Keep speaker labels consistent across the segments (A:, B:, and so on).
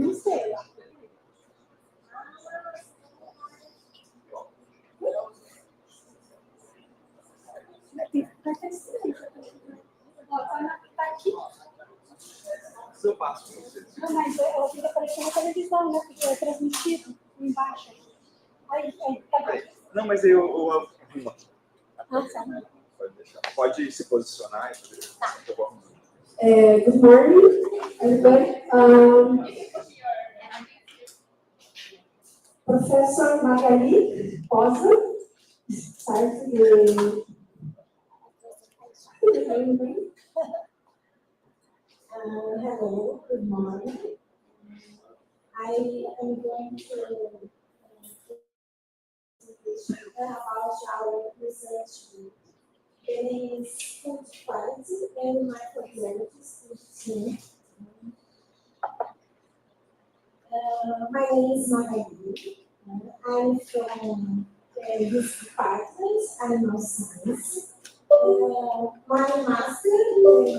A: Não sei. Tá aqui.
B: Eu passo para vocês.
A: Não, mas ela fica aparecendo na televisão, né? Porque é transmitido embaixo. Aí, tá bom.
B: Não, mas aí eu arrumo.
A: Ah, tá.
B: Pode deixar. Pode se posicionar e fazer.
A: Tá.
B: Eu vou arrumar.
C: Good morning, everybody. Professor Magali Rosa, started the hello, good morning. I am going to about our research group. It is food quality and microbiology team. My name is Magali. I'm from this department, animal science. My master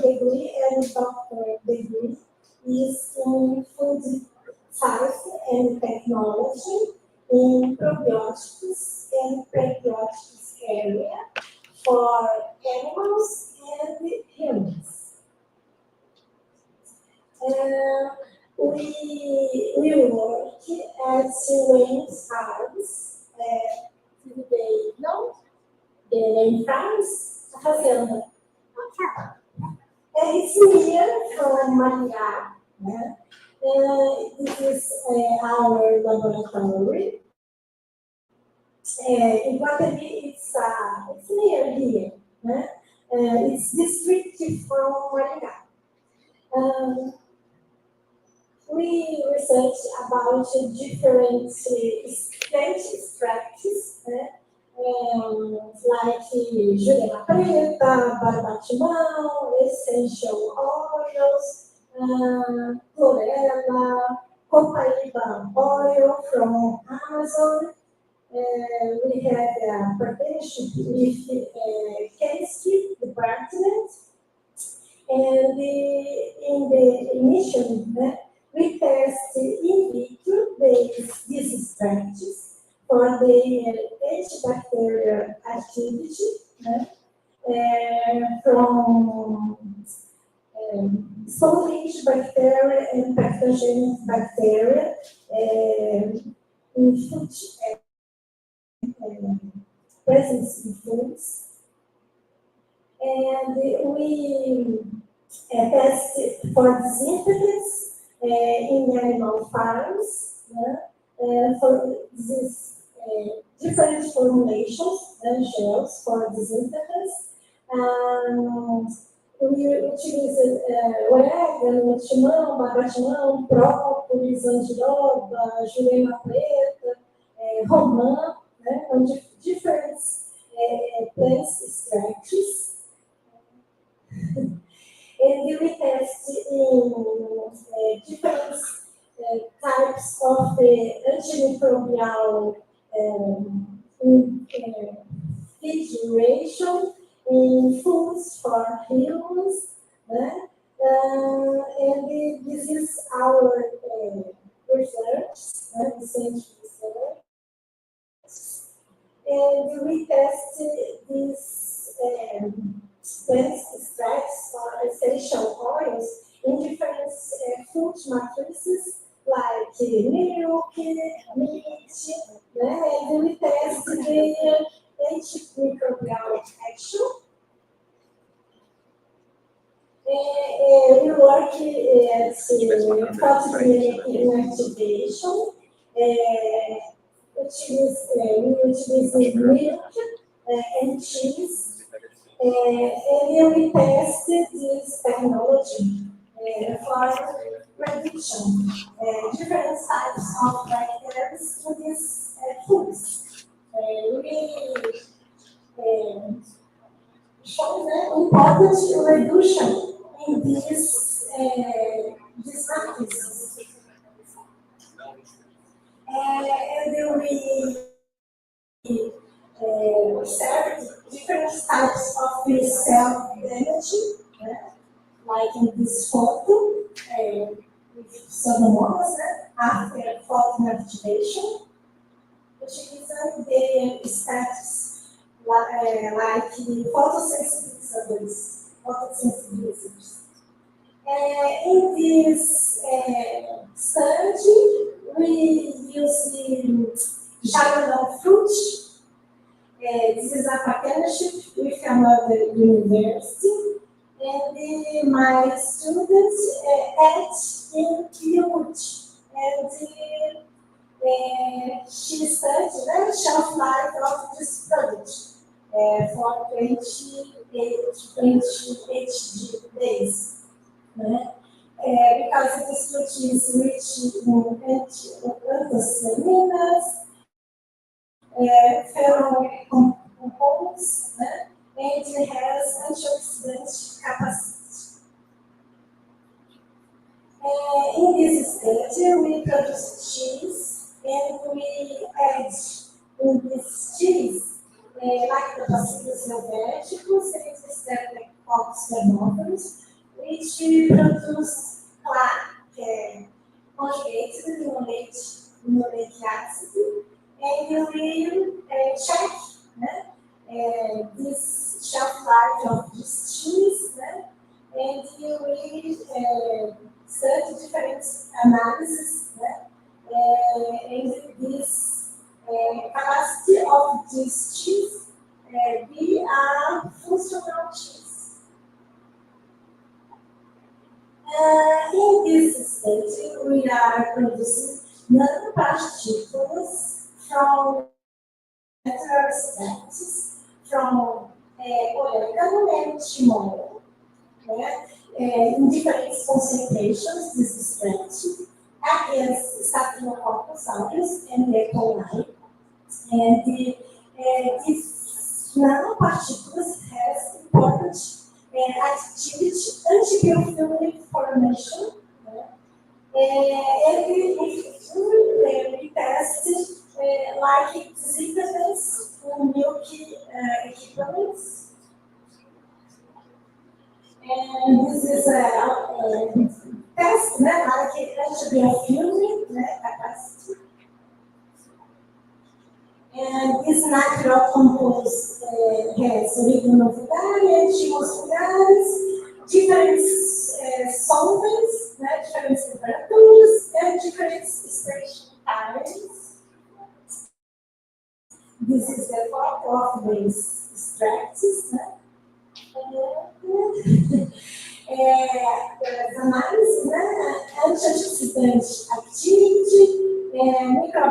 C: degree and doctor degree is in food science and technology in probiotics and prebiotics area for animals and humans. We work at Wayne's Farms, in France, a fazenda. It's near from Maringá. This is our laboratory. In Guatemi, it's near here. It's district from Maringá. We research about different plant extracts, like jurema preta, barbatimão, essential oils, chlorella, copaíba oil from Amazon. We had a partnership with chemistry department, and in the initial, we test in vitro these extracts for the antibacterial activity from spoilage bacteria and pathogenic bacteria in food presence in foods. And we test for disinfectants in animal farms for these different formulations and gels for disinfectants. We utilize orégano, timão, barbatimão, própolis, andiroba, jurema preta, romã, on different plant extracts. And we test in different types of antimicrobial filtration in foods for humans. And this is our research, research. And we test these plant extracts or essential oils in different food matrices like milk, meat, and we test the antimicrobial action. We work at photogenetic inactivation, which is we utilize milk and cheese, and we test this technology for prediction different types of bacteria to these foods. We show important reduction in these matrices. And we observe different types of cell damage, like in this photo. We pseudomonas, after photoactivation, utilizando their status like photosensibilizers. In this study, we use jamelão fruit. This is a partnership with another university, and my students add in yogurt, and she studied the shelf life of this product for 28 days. Because this fruit is rich in anthocyanins, compounds, and it has antioxidant capacity. In this study, we produce cheese, and we add in this cheese lactobacillus helveticus, and cocos which produce plaque conjugated linoleic acid, and we check this shelf life of this cheese, and we study different analysis, and this capacity of this cheese be a functional cheese. In this stage, we are producing nanoparticles from natural substances, from oregano and timol, in different concentrations. This is strategy against Staphylococcus aureus and E. coli. And these nanoparticles has important activity anti-biofilm formation, and we tested like exhibits in milky equivalents. And this is a test, like anti-biofilm capacity. And this natural compost has oregano vulgare, chimos vulgaris, different solvents, different temperaturas, and different station times. This is the photo of these extracts. As analysis, antioxidant activity,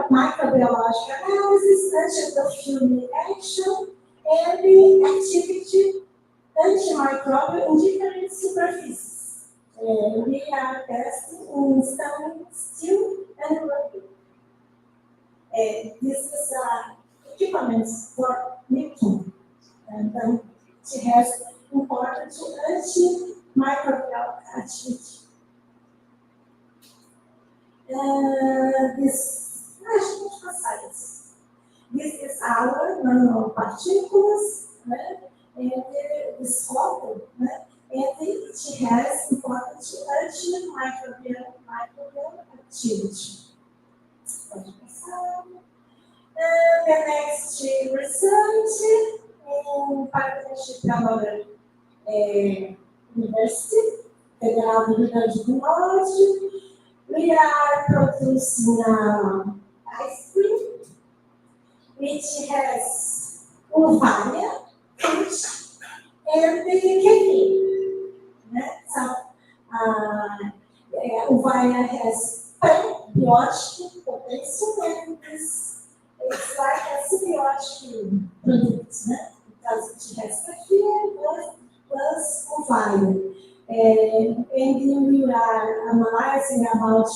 C: microbiological analysis, anti-biofilm action, and activity antimicrobial in different superficies. We are testing in stainless steel and rubber. This is equipment for milking, and it has important antimicrobial activity. This is our nanoparticles, and this photo, and it has important antimicrobial activity. The next research in partnership with another university, Federal do Rio Grande do Norte. We are producing ice cream, which has uvaia, fruit, and kefir. So, uvaia has prebiotic potential, and it's like a symbiotic product, because it has kefir plus uvaia. And we are analyzing about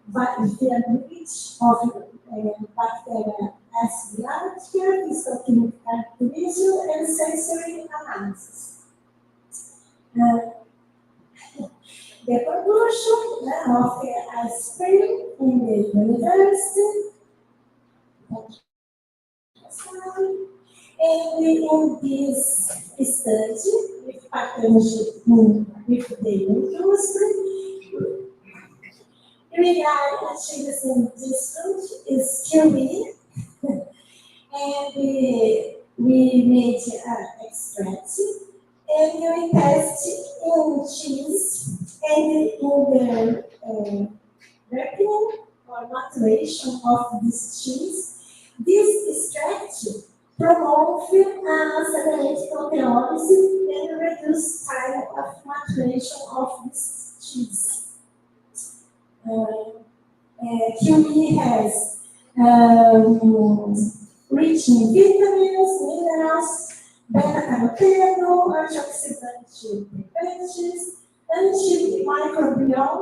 C: variability of bacteria asbestos, physicochemical characteristic, and sensory analysis. The production of the ice cream in the university. And in this study, with partnership with the industry, We are achieving this fruit is QE, and we made extract, and we test in cheese and in the wrapping or maturation of this cheese. This extract promotes accelerated proteolysis and reduce time of maturation of this cheese. QE has rich in vitamins, minerals, beta-carotene, antioxidant properties, antimicrobial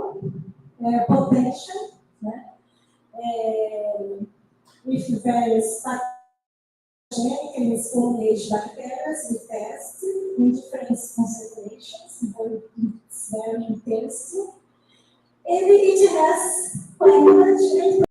C: potential, with various pathogenic and age bacteria we test in different concentrations, it's very intense. And it has language and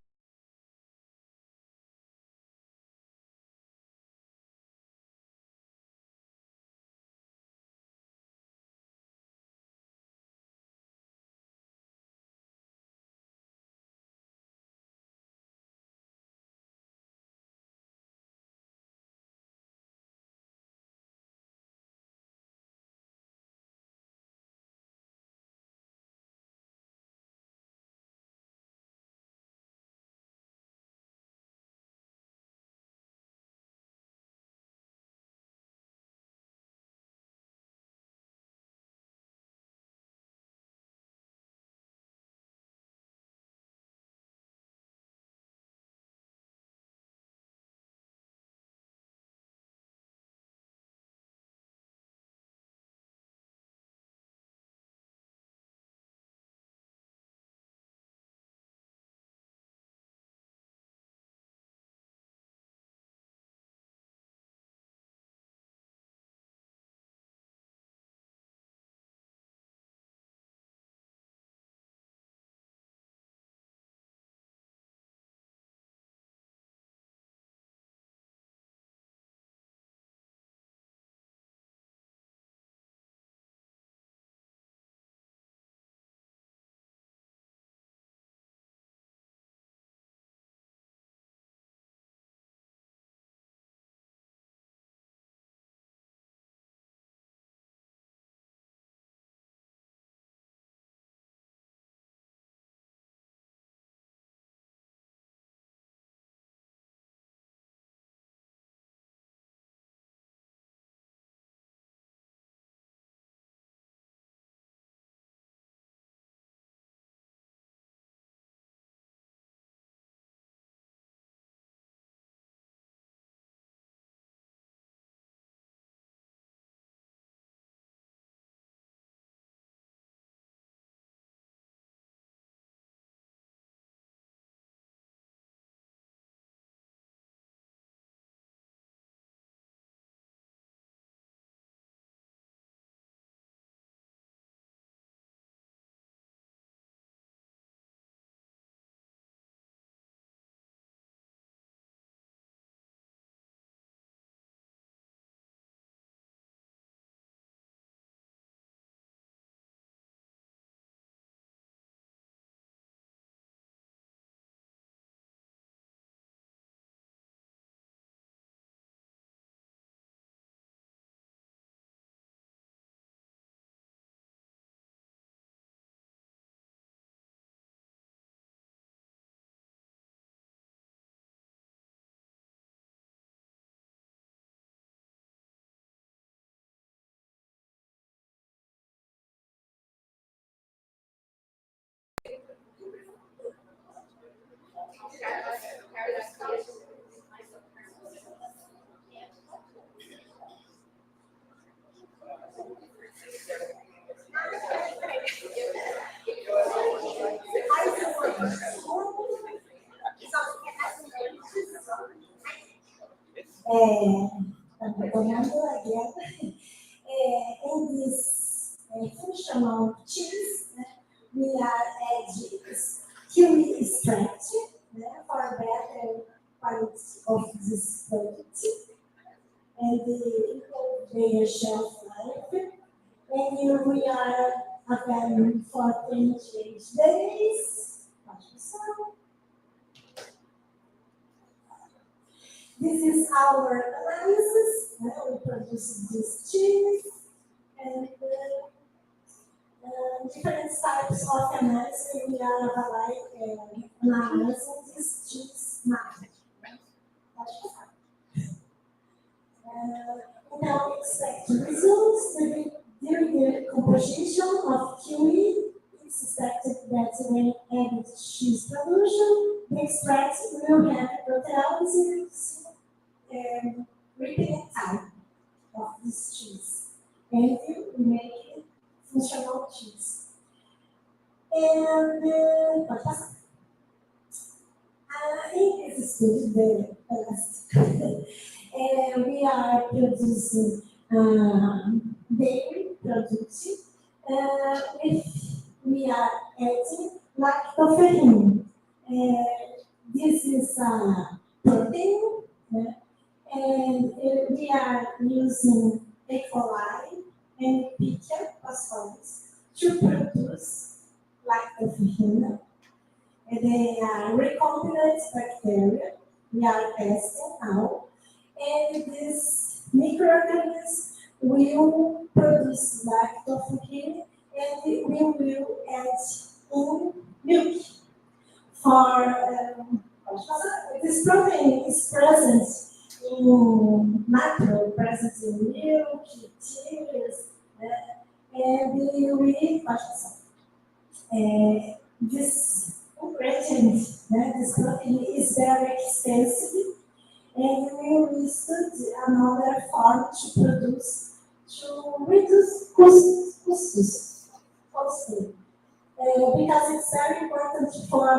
C: in this functional cheese, we are adding QE extract for better quality of this product and improve their shelf life. And here we are available for 28 days. So, this is our analysis. We produce this cheese and different types of analysis. We are analyzing this cheese now. Now expect results during the composition of QE. It's expected that when added cheese production, the extract will have totality repeating time of this cheese, and will make it functional cheese. And in this study, the last. We are producing dairy products. We are adding lactoferrin. This is a protein, and we are using E. coli and Pichia phosphorus to produce lactoferrin. They are recombinant bacteria. We are testing now. And this microorganism will produce lactoferrin, and we will add in milk. For this protein is present in macro, present in milk, cheese, and we this ingredient, this protein is very expensive. And we will study another form to reduce costs. Because it's very important for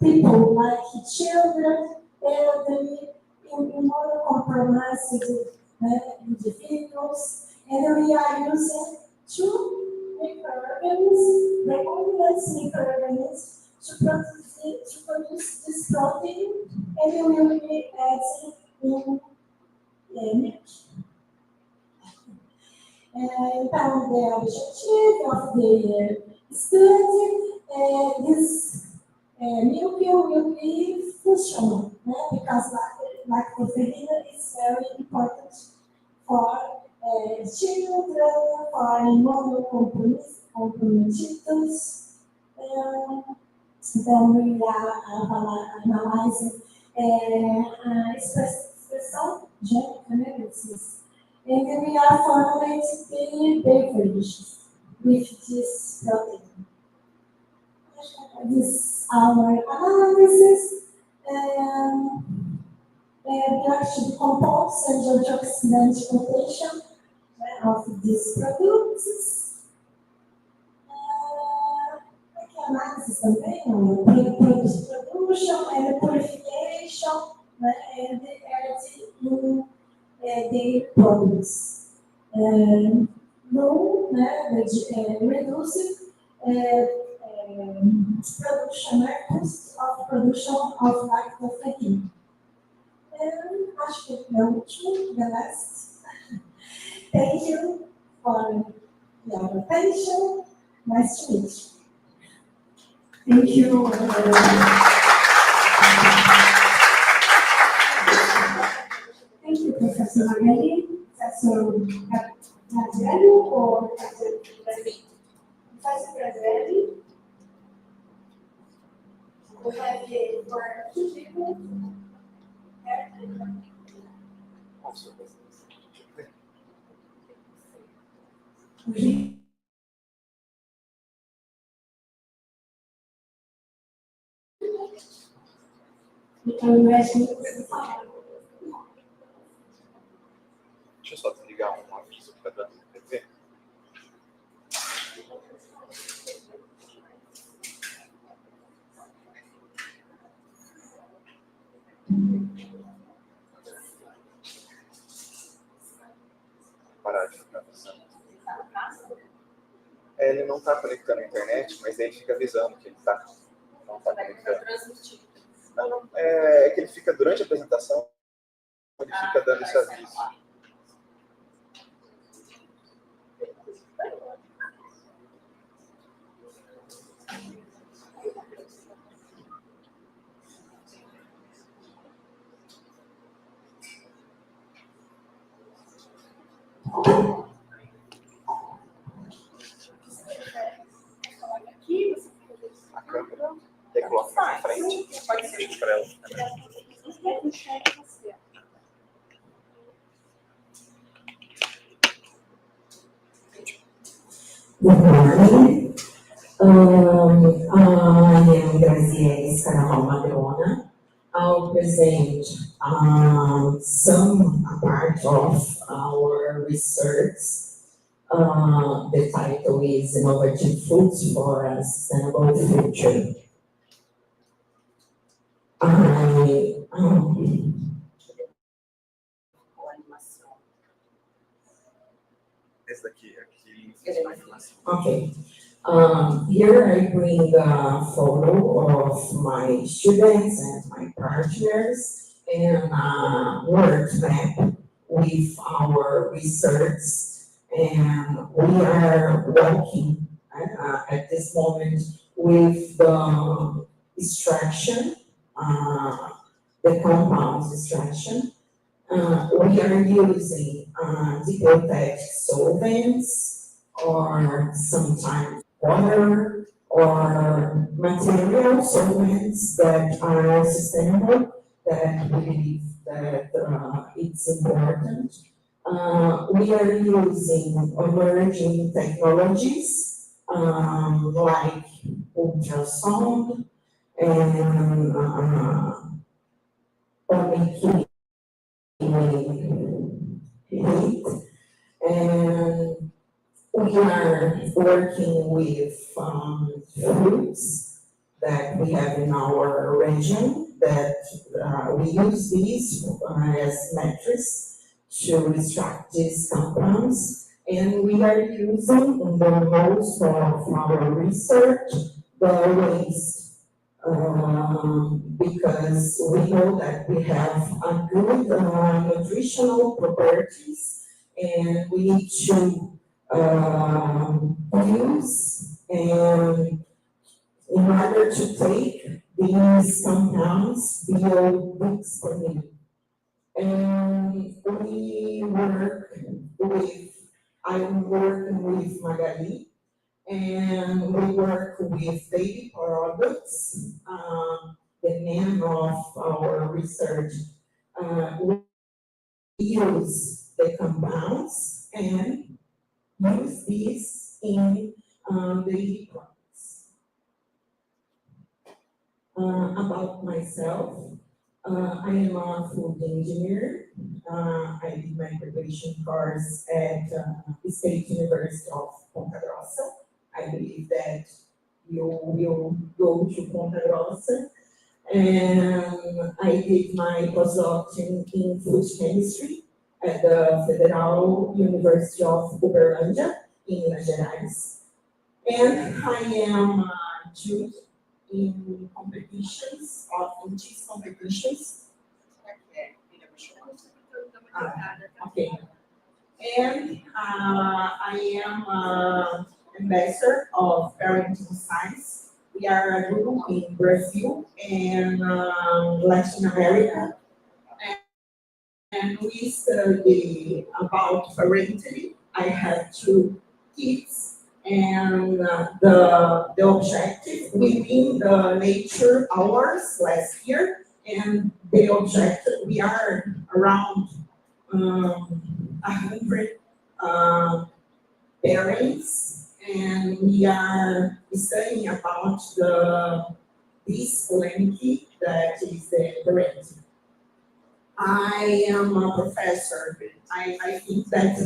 C: people like children, elderly, immunocompromised individuals, and we are using two microorganisms to produce this protein, and we will be adding in milk. Então, the objective of the study, this milk will be functional, because lactoferrin is very important for children, for immunocompromised. Então, we are analyzing a expressão gênica, and we are formulating the beverages with this protein. This is our analysis. Reaction compounds and antioxidant potential of these products. Analysis também, production and purification, and adding the products. Reducing production cost of production of lactoferrin. Acho que é o último, the last. Thank you for your attention. Nice to meet you.
A: Thank you. Thank you, Professor Magali. Professor Gazelli or Professor Brazelli? Professor Brazelli. We have for 2 people.
B: Deixa eu só desligar um aviso que está dando no TV. Parar de ficar avisando. Ele não está conectando a internet, mas aí fica avisando que ele não está conectando. Não, é que ele fica durante a apresentação, ele fica dando esse aviso.
A: Coloca aqui, você fica
B: A câmera. Quer colocar mais à frente?
A: Pode ser.
B: Puxa para ela.
A: No chat você.
C: Good morning. I am Graziele Madrona. I'll present some part of our research. The title is Innovative Foods for a Sustainable Future.
B: Esse daqui, aqui.
C: Okay. Here I bring a photo of my students and my partners and a work map with our research. And we are working at this moment with the extraction, the compound extraction. We are using deprotect solvents or sometimes water or material solvents that are sustainable, that we believe that it's important. We are using emerging technologies like ultrasound and making heat, and we are working with fruits that we have in our region that we use these as metrics to extract these compounds, and we are using in the most of our research the waste. Because we know that we have a good nutritional properties, and we need to use and in order to take these compounds biodisponible. And I'm working with Magali, and we work with baby products. The name of our research, we use the compounds and use these in baby products. About myself, I am a food engineer. I did my preparation course at the State University of Ponta Grossa. I believe that you will go to Ponta Grossa. And I did my postdoc in food chemistry at the Federal University of Uberlândia in Minas Gerais. And I am a judge in competitions, in cheese competitions. Okay. And I am ambassador of parenting science. We are a group in Brazil and Latin America. And we study about parenting. I have 2 kids, and the objective within the nature hours last year, and the objective, we are around 100 parents, and we are studying about this polemic that is the parenting. I am a professor. I think that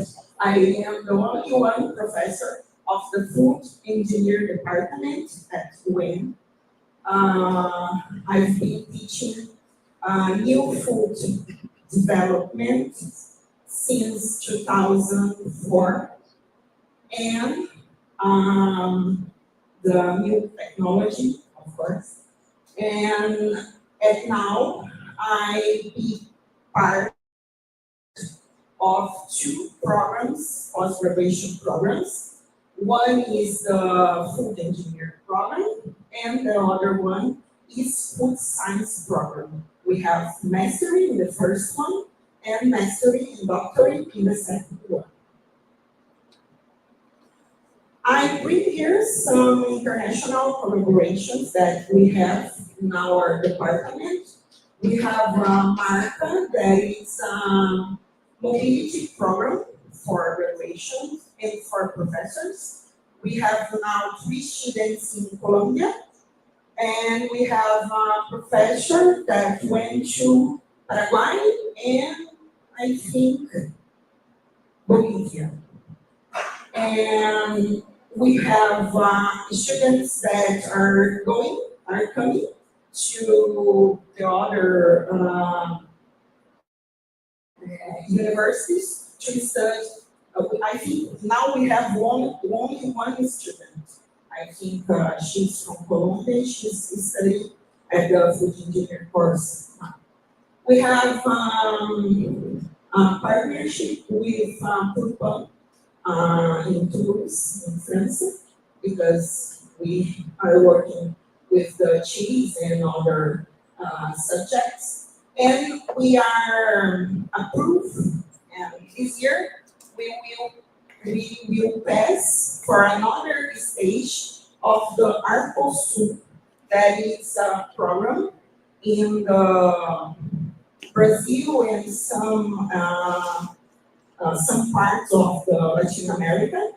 C: I am the only one professor of the food engineer department at Quer. I've been teaching new food development since 2004, and the new technology, of course. And now I be part of 2 programs, post-graduation programs. One is the food engineer program, and the other one is food science program. We have mastery in the first one, and mastery and doctorate in the second one.
D: I bring here some international collaborations that we have in our department. We have Marca, that is a mobility program for graduations and for professors. We have now 3 students in Colombia, and we have a professor that went to Paraguay and I think Bolivia. And we have students that are coming to the other universities to study. I think now we have only one student. I think she's from Colombia. She's studying at the food engineering course. We have a partnership with Purpan in Toulouse, in France, because we are working with the cheese and other subjects. And we are approved, and this year we will pass for another stage of the Arcosul, that is a program in the Brazil and some parts of the Latin America.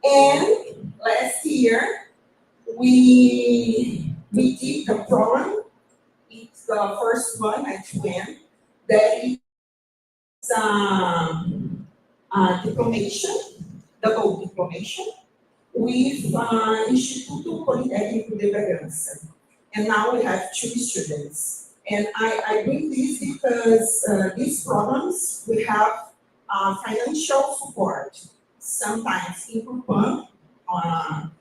D: And last year we did the program. It's the first one at Quer, that is diplomation, double diplomation, with Instituto Politécnico de Bragança. And now we have 2 students. And I bring this because these programs, we have financial support. Sometimes in Purpan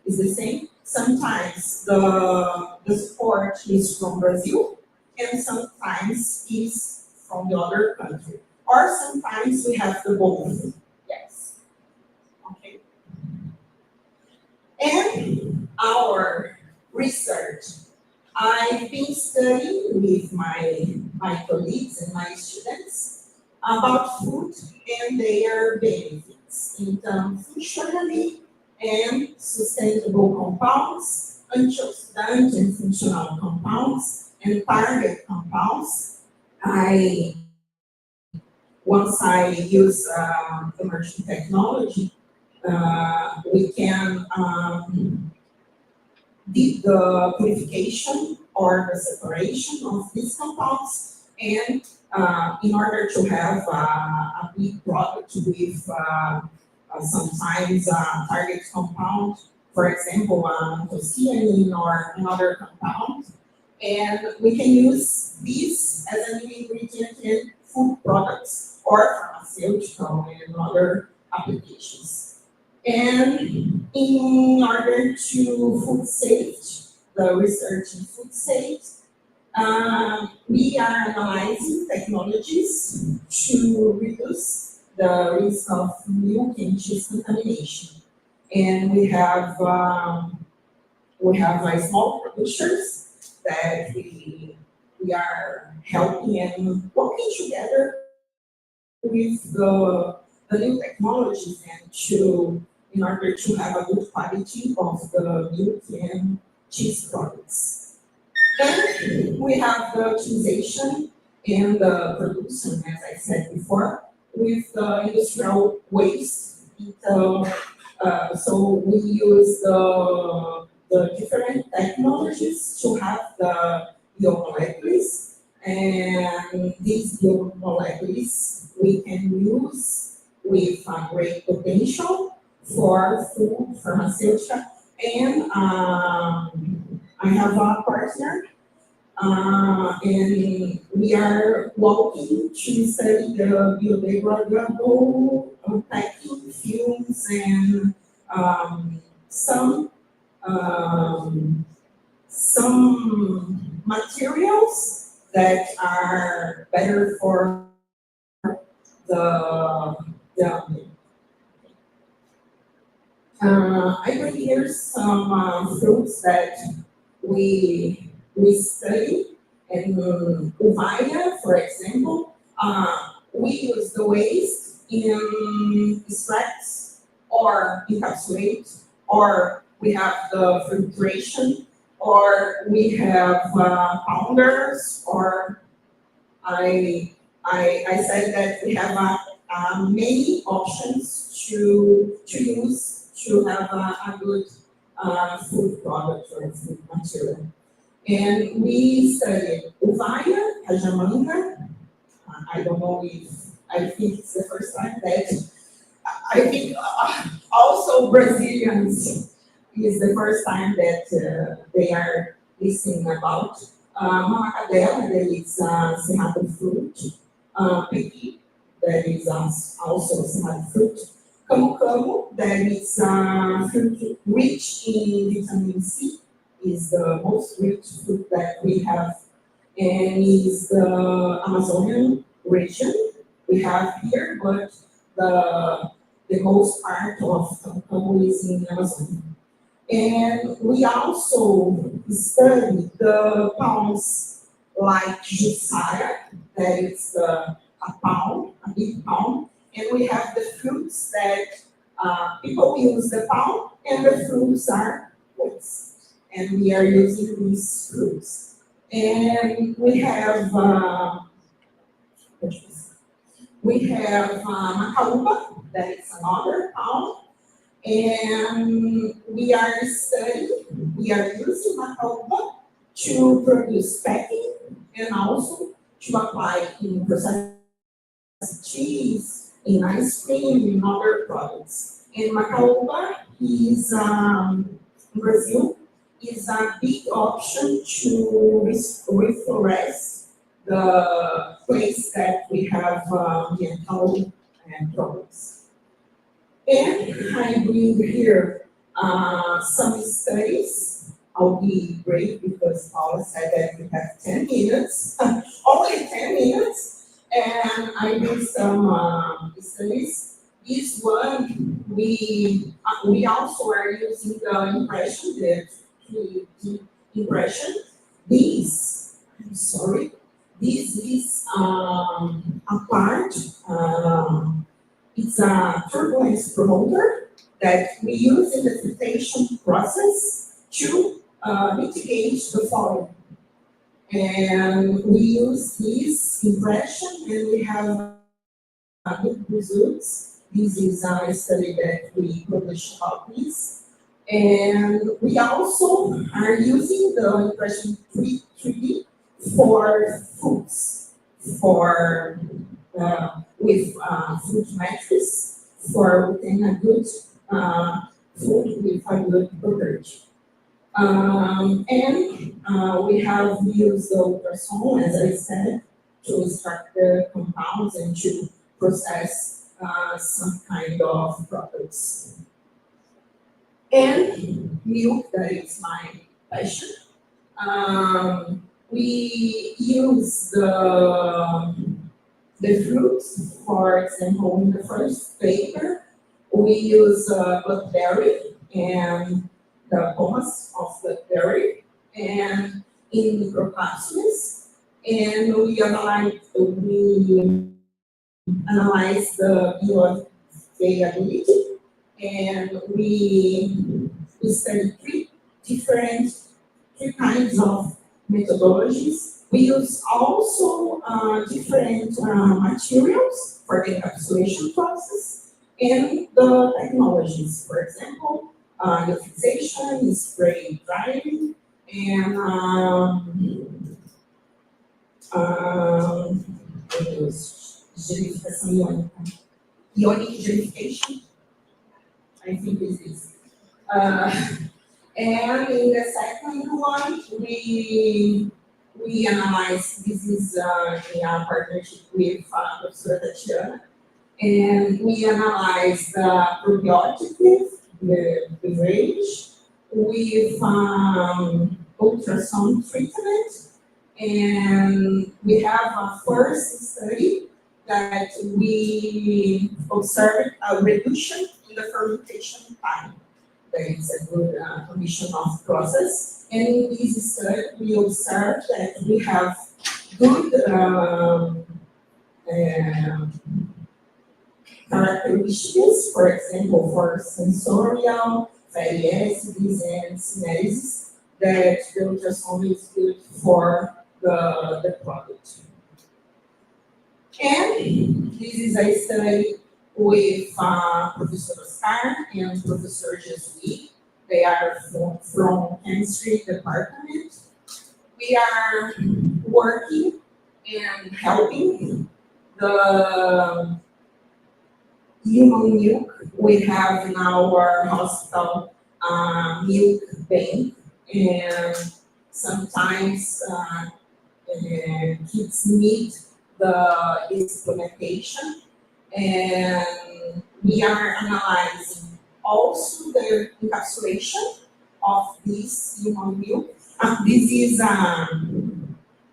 D: is the same. Sometimes the support is from Brazil, and sometimes is from the other country. Or sometimes we have the both. Yes. Okay. And our research. I've been studying with my colleagues and my students about food and their benefits in terms functionally and sustainable compounds, antioxidant and functional compounds, and target compounds. Once I use emerging technology, we can did the purification or the separation of these compounds, and in order to have a big product with sometimes a target compound, for example, anthocyanin or another compound, and we can use this as an ingredient in food products or pharmaceutical and other applications. And in order to food safety, the research in food safety, we are analyzing technologies to reduce the risk of milk and cheese contamination. And we have small producers that we are helping and working together with the new technologies and in order to have a good quality of the milk and cheese products. And we have the optimization and the production, as I said before, with the industrial waste. So we use the different technologies to have the biomolecules, and these biomolecules we can use with a great potential for food, pharmaceutical, and I have a partner, and we are working to study the biodegradable packing films and some materials that are better for the I bring here some fruits that we study. And uvaya, for example, we use the waste in extracts or encapsulate, or we have the filtration, or we have pounders, or I said that we have many options to use to have a good food product or food material. And we studied uvaya, cajamanga. I don't know if, I think it's the first time that, I think also Brazilians is the first time that they are listening about. Mamacadela, that is cerrado fruit. Pequi, that is also cerrado fruit. Camu, that is fruit rich in vitamin C, is the most rich fruit that we have, and is the Amazonian region we have here, but the most part of Camu is in Amazon. And we also study the palms like Jussara, that is a palm, a big palm, and we have the fruits that people use the palm, and the fruits are woods, and we are using these fruits. And we have macaúba, that is another palm, and we are using macaúba to produce packing and also to apply in processed cheese, in ice cream, in other products. And macaúba is, in Brazil, is a big option to reforest the place that we have ambiental problems. And I bring here some studies. I'll be brief because Paula said that we have 10 minutes, only 10 minutes, and I bring some studies. This one, we also are using the impression, the impression. This is a part, it's a turbulence promoter that we use in the filtration process to mitigate the falling. And we use this impression and we have good results. This is a study that we published about this. And we also are using the impression 3D for foods, for with food matrix, for obtaining a good food with a good property. And we have used the ultrasound, as I said, to extract the compounds and to process some kind of products. And milk, that is my passion. We use the fruits, for example, in the first paper, we use blackberry and the pomace of blackberry, and in microcapsules, and we analyze the bioavailability, and we study three kinds of methodologies. We use also different materials for the encapsulation process and the technologies. For example, the fixation, spray drying, and gelificação ionic gelification, I think this is. And in the second one, we analyze, this is in our partnership with Professor Tatiana, and we analyze the probiotic, the beverage, with ultrasound treatment, and we have a first study that we observed a reduction in the fermentation time. That is a good condition of process. And in this study, we observed that we have good characteristics, for example, for sensorial, fatty acids, and synergies that the ultrasound is good for the product. And this is a study with Professor Oscar and Professor Jesuit. They are from chemistry department. We are working and helping the human milk. We have in our hospital milk bank, and sometimes kids need this supplementation, and we are analyzing also the encapsulation of this human milk. This is, I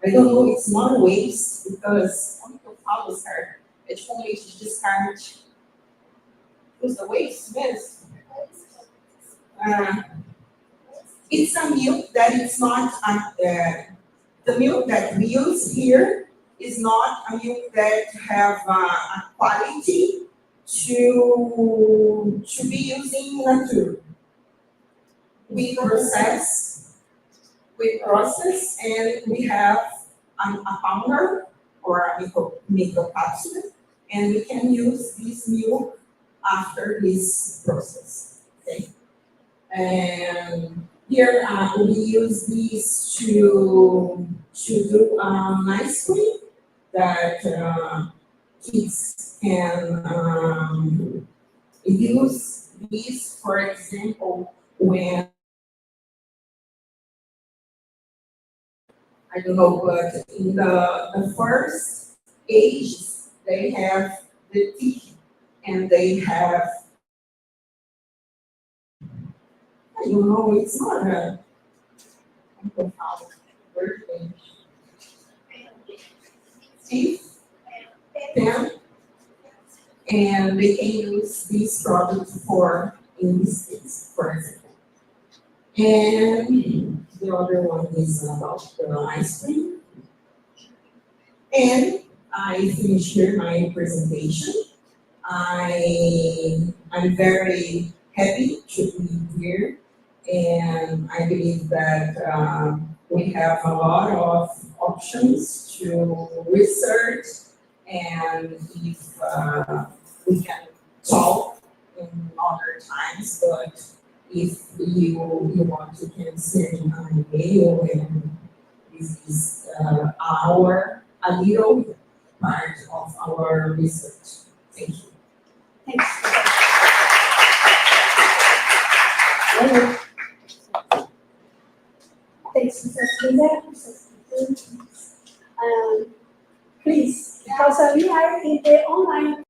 D: don't know, it's not waste, because como que eu falo, Oscar? É tipo leite de descarte. Usa waste mesmo? It's a milk that it's not, the milk that we use here is not a milk that have a quality to be using nature. We process, and we have a powder or a micro capsule, and we can use this milk after this process. Okay? And here we use this to do ice cream that kids can use this, for example, when, I don't know, but in the first ages, they have the teeth, and they have, I don't know, it's not a birthday. Teeth, pen, and they can use this product for, in this case, for example. And the other one is about the ice cream. And I finish here my presentation. I'm very happy to be here, and I believe that we have a lot of options to research, and if we can talk in other times, but if you want, you can send an email, and this is a little part of our research. Thank you.
A: Thanks. Thanks, Mrs. Linda, Mrs. Please, because we are in the online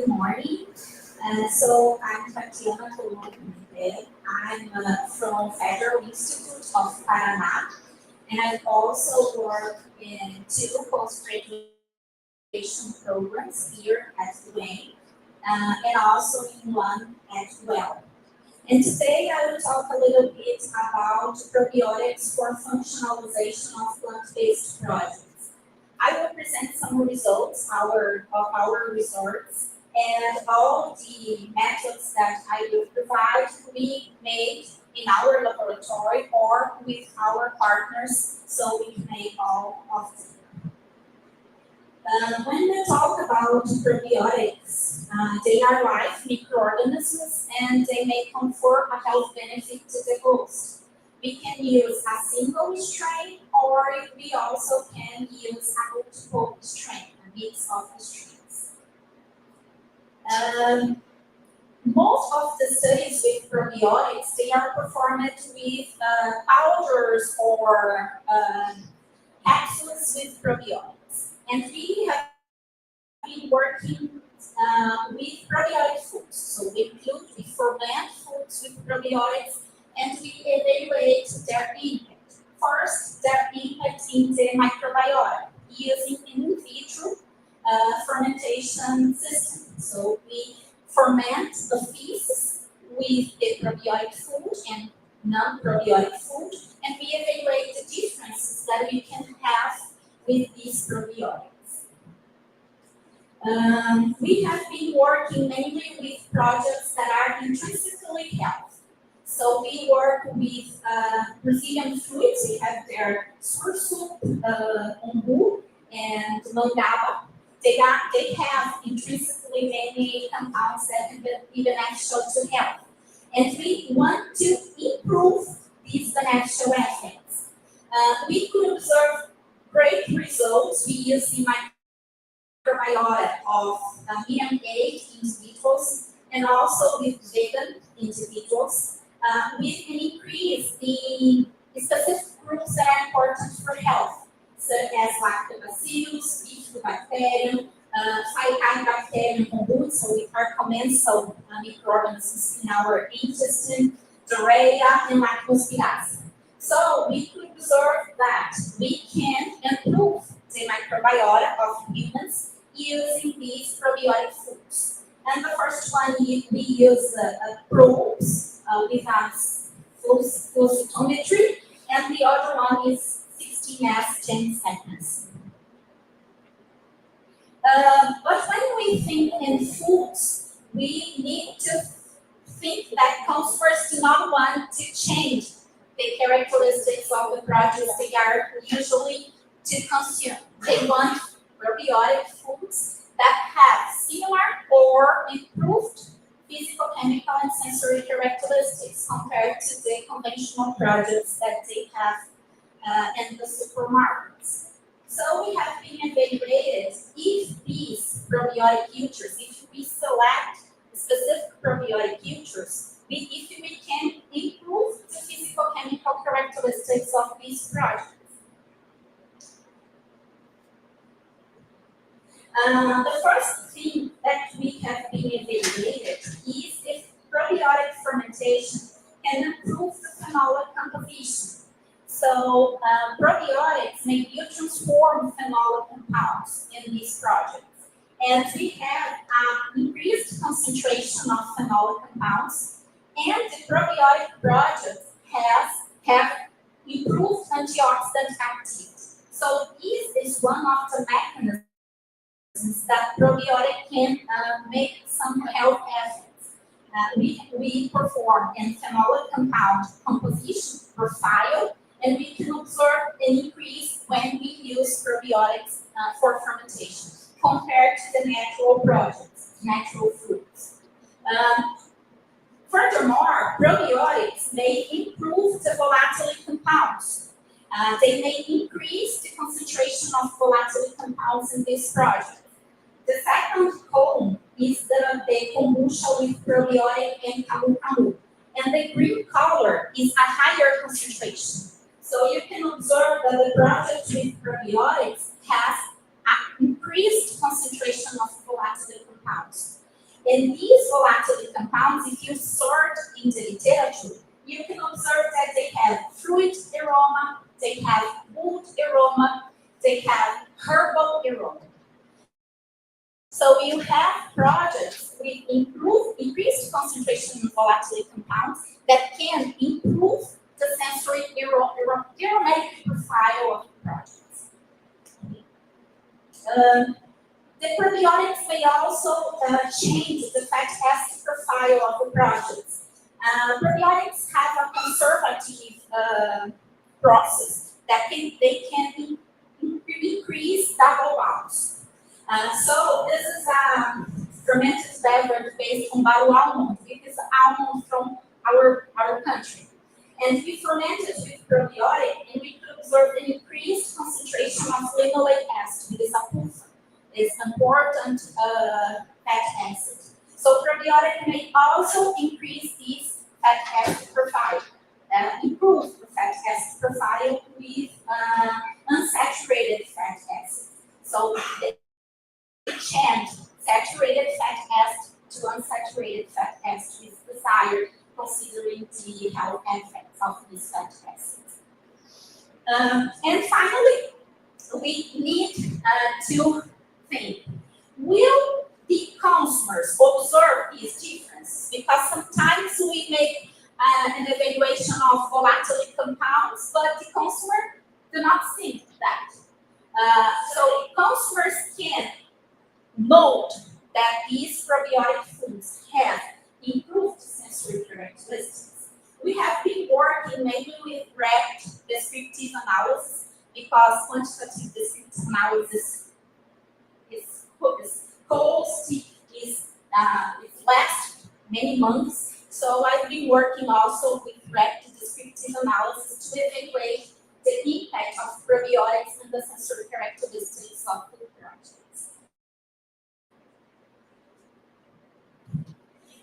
E: morning. So I'm Tatiana Colombo. I'm from Federal Institute of Paraná, and I also work in 2 postgraduate programs here at UAM, and also in one at Well. And today I will talk a little bit about probiotics for functionalization of plant-based projects. I will present some results of our research, and all the methods that I will provide we made in our laboratory or with our partners, so we can make all of them. When we talk about probiotics, they are live microorganisms and they may confer a health benefit to the host. We can use a single strain, or we also can use a multiple strain, a mix of strains. Most of the studies with probiotics, they are performed with powders or capsules with probiotics. And we have been working with probiotic foods. So we ferment foods with probiotics, and we evaluate their impact. First, their impact in the microbiota using an in vitro fermentation system. So we ferment the feces with the probiotic food and non-probiotic food, and we evaluate the differences that we can have with these probiotics. We have been working mainly with projects that are intrinsically healthy. So we work with Brazilian fruits. We have their sursu, umbu, and mangaba. They have intrinsically many compounds that are beneficial to health. And we want to improve these beneficial effects. We could observe great results. We use the microbiota of medium-age individuals and also with vegan individuals, with an increase in specific groups that are important for health, such as lactobacillus, bifidobacterium, Faecalibacterium kombucha, so we are commensal microorganisms in our intestine, Dorea, and Lactobacillus. So we could observe that we can improve the microbiota of humans using these probiotic foods. And the first one, we use probes with flow cytometry, and the other one is 16 mass gene sequence. But when we think in foods, we need to think that consumers do not want to change the characteristics of the products they are usually to consume. They want probiotic foods that have similar or improved physical, chemical, and sensory characteristics compared to the conventional products that they have in the supermarkets. So we have been evaluated if these probiotic cultures, if we select specific probiotic cultures, if we can improve the physical, chemical characteristics of these products. The first thing that we have been evaluated is if probiotic fermentation can improve the phenolic composition. So probiotics may transform phenolic compounds in these projects. And we have increased concentration of phenolic compounds, and the probiotic projects have improved antioxidant activity. So this is one of the mechanisms that probiotic can make some health effects. We perform in phenolic compound composition profile, and we can observe an increase when we use probiotics for fermentation compared to the natural products, natural fruits. Furthermore, probiotics may improve the volatility compounds. They may increase the concentration of volatility compounds in this project. The second column is the kombucha with probiotic and camu. And the green color is a higher concentration. So you can observe that the project with probiotics has an increased concentration of volatility compounds. And these volatile compounds, if you sort in the literature, you can observe that they have fruit aroma, they have wood aroma, they have herbal aroma. So you have projects with increased concentration in volatile compounds that can improve the sensory aromatic profile of the projects. The probiotics may also change the fatty acid profile of the projects. Probiotics have a conservative process that they can increase double bounds. So this is a fermented beverage based on bio almond. It is almond from our country. And we ferment it with probiotic, and we could observe an increased concentration of linoleic acid. It is a PUFA. It's important fatty acid. So probiotic may also increase this fatty acid profile, improve the fatty acid profile with unsaturated fatty acid. So they change saturated fat acid to unsaturated fat acid is desired, considering the health effects of these fat acids. And finally, we need to think, will the consumers observe these differences? Because sometimes we make an evaluation of volatile compounds, but the consumer do not think that. So consumers can note that these probiotic foods have improved sensory characteristics. We have been working mainly with rapid descriptive analysis because quantitative descriptive analysis is costly, it lasts many months. So I've been working also with rapid descriptive analysis to evaluate the impact of probiotics and the sensory characteristics of food projects.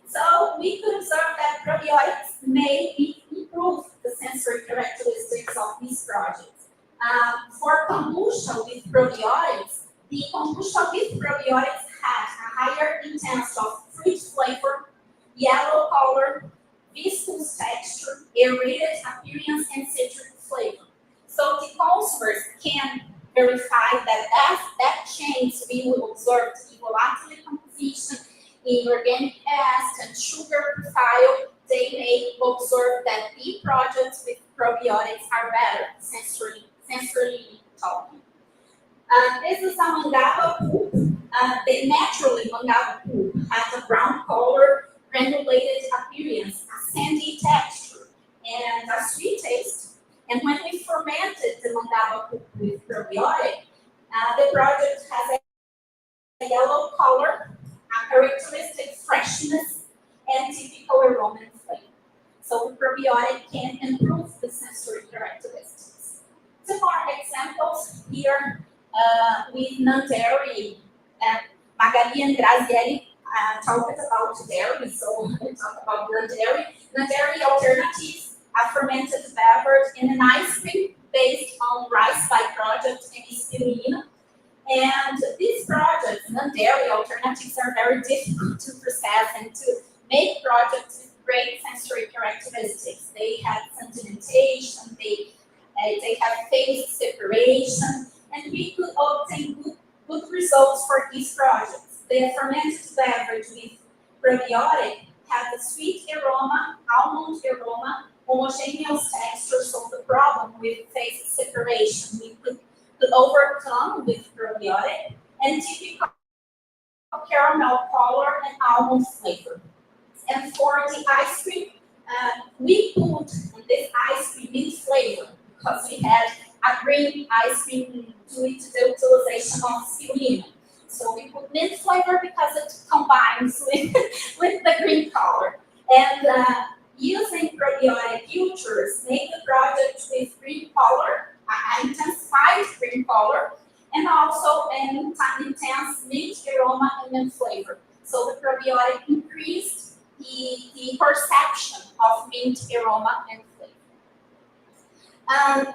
E: So we could observe that probiotics may improve the sensory characteristics of these projects. For kombucha with probiotics, the kombucha with probiotics had a higher intensity of fruit flavor, yellow color, viscous texture, aerated appearance, and citric flavor. So the consumers can verify that change we will observe in volatile composition, in organic acid and sugar profile. They may observe that the projects with probiotics are better sensorily talking. This is a mangaba pulp. The naturally mangaba pulp has a brown color, granulated appearance, a sandy texture, and a sweet taste. And when we fermented the mangaba pulp with probiotic, the project has a yellow color, a characteristic freshness, and typical aroma and flavor. So the probiotic can improve the sensory characteristics. Some more examples here with non-dairy. Magali and Grazielli talked about dairy, so we talk about non-dairy. Non-dairy alternatives are fermented beverage in an ice cream based on rice byproduct and spirulina. And these projects, non-dairy alternatives, are very difficult to process and to make projects with great sensory characteristics. They have sedimentation, they have phase separation, and we could obtain good results for these projects. The fermented beverage with probiotic had a sweet aroma, almond aroma, homogeneous texture, so the problem with phase separation we could overcome with probiotic, and typical caramel color and almond flavor. And for the ice cream, we put this ice cream in flavor because we had a green ice cream due to the utilization of spirulina. So we put mint flavor because it combines with the green color. And using probiotic cultures make the product with green color, intensified green color, and also an intense mint aroma and mint flavor. So the probiotic increased the perception of mint aroma and flavor.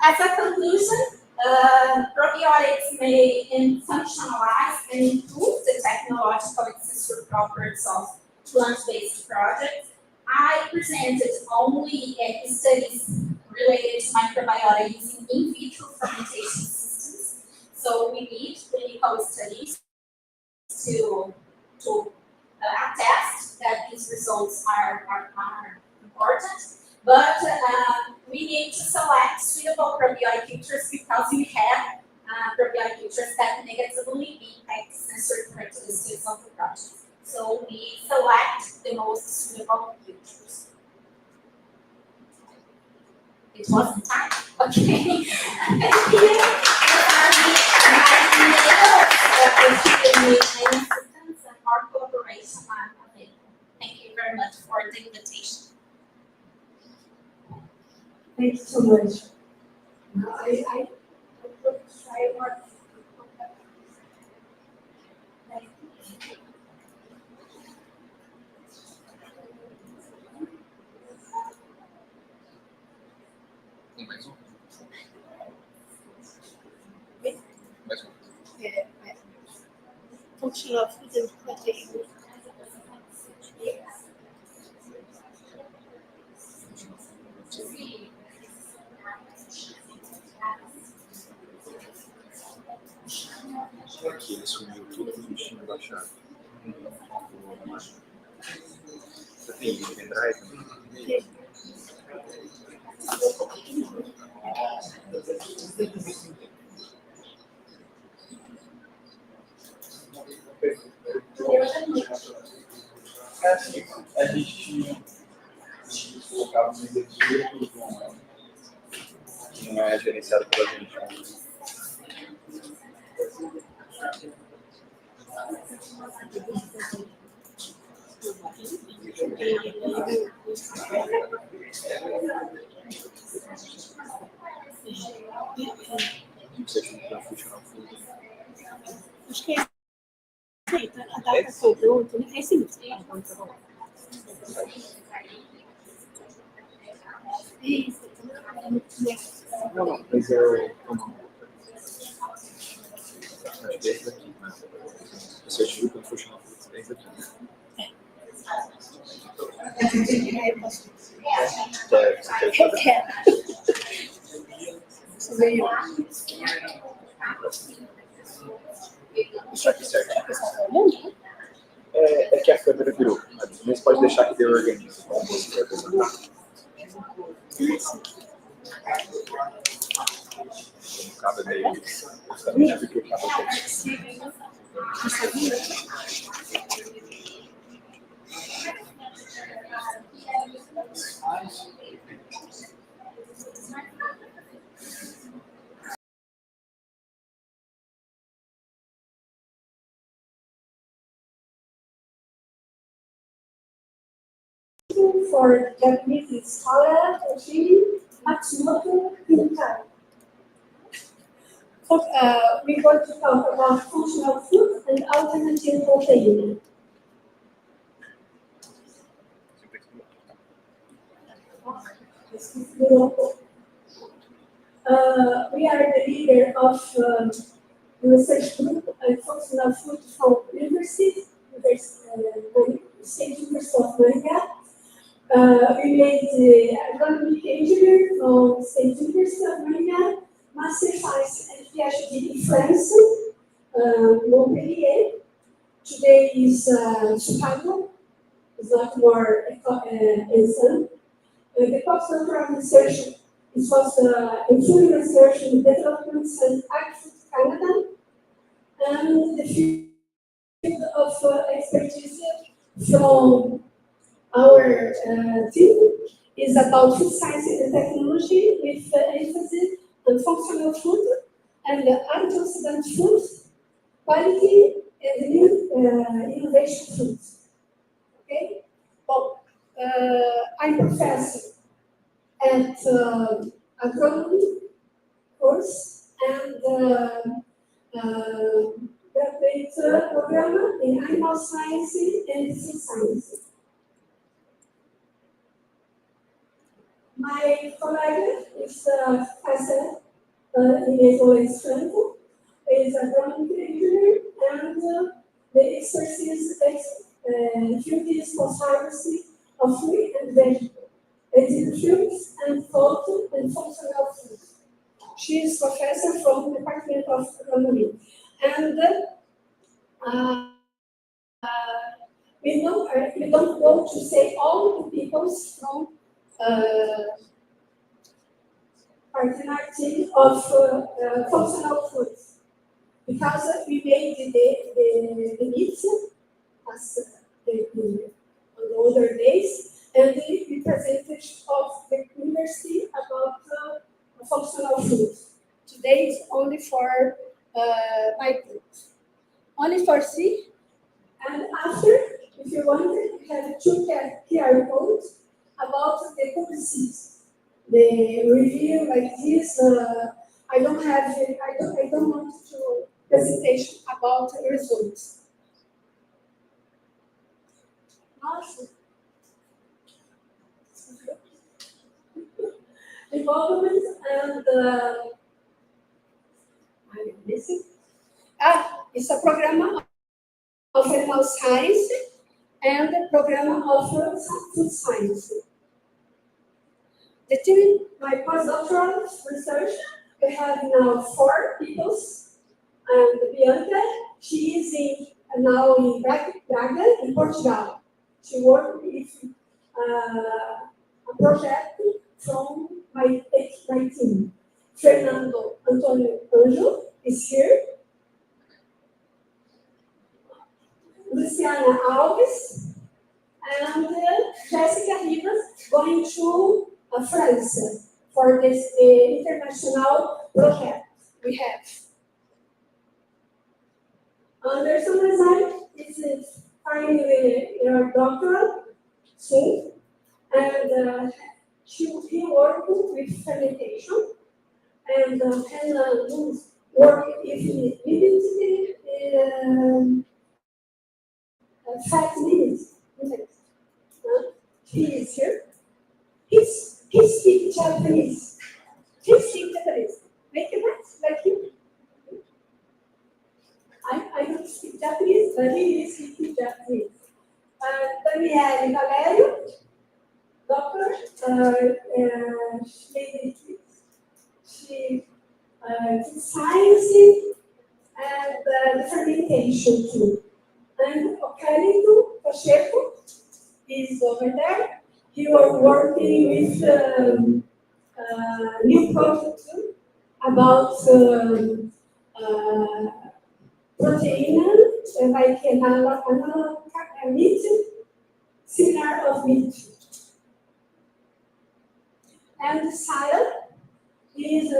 E: As a conclusion, Probiotics may functionalize and improve the technological accessory properties of plant-based products. I presented only studies related to microbiota using in vitro fermentation systems. So we need clinical studies to attest that these results are important. But we need to select suitable probiotic filters because we have probiotic filters that negatively impact sensory characteristics of the product. So we select the most suitable filters. It wasn't time. Okay. Thank you. And our collaboration are available. Thank you very much for the invitation.
A: Thank you so much. I will try more.
B: Mais um.
A: Continua fazendo conteúdo.
B: Aqui ele sumiu tudo no bichinho da chave. Você tem pendrive? É assim, a gente colocava no executivo que não é gerenciado pela gente.
A: Acho que é feita. A data foi pronta. É esse mesmo. Isso.
B: Não, mas eu. Acho que é esse daqui. Você viu quando for chamar é esse daqui.
A: Eu quero. Isso veio.
B: Isso aqui certo. É que a câmera virou. Mas pode deixar que deu organismo. Vamos conseguir apresentar. O cabo é meio. Justamente porque o cabo é
A: For Japanese scholar, Matsumoto Hintaro. We're going to talk about functional food and alternative protein. We are the leader of the research group functional food from State University of Maringá. We made the agronomic engineer from State University of Maringá, Master Science and PhD in France, Montpellier. Today is Chicago. It's not more exam. The postdoctoral research was in food research and development and agrifood Canada, and the field of expertise from our team is about food science and technology with emphasis on functional food and antioxidant food, quality and new innovation foods. Okay? Well, I'm professor at agronomy course and graduate program in animal science and food science. My colleague is Professor Inês Franco, is a agronomic engineer, and the expertise duties post-harvesting of fruit and vegetable, edible fruits and photo and functional foods. She is professor from the Department of Agronomy. And we don't go to say all the peoples from partner team of functional foods, because we made the meeting as on the older days, and the representative of the university about functional foods. Today it's only for my group, only for C. And after, if you want, we have two QR codes about the policies. The review like this, I don't want to presentation about the results. Nossa. Development and I'm missing. It's a program of animal science and a program of food science. The team, my postdoctoral research, we have now 4 people, and Bianca, she is now in Braga, in Portugal. She worked with a project from my team. Fernando Antonio Anjo is here. Luciana Alves and Jessica Rivas going to France for this international project we have. Anderson Rezai is finally her doctoral soon, and he worked with fermentation, and Hannah worked with limited fat limits. He is here. He speaks Japanese. He speaks Japanese. Make a match like you. I don't speak Japanese, but he is speaking Japanese. Daniele Valerio, doctor, she did science and fermentation too. And Ocarito Pacheco is over there. He was working with new project too about protein, like an meat, similar of meat. And Sarah is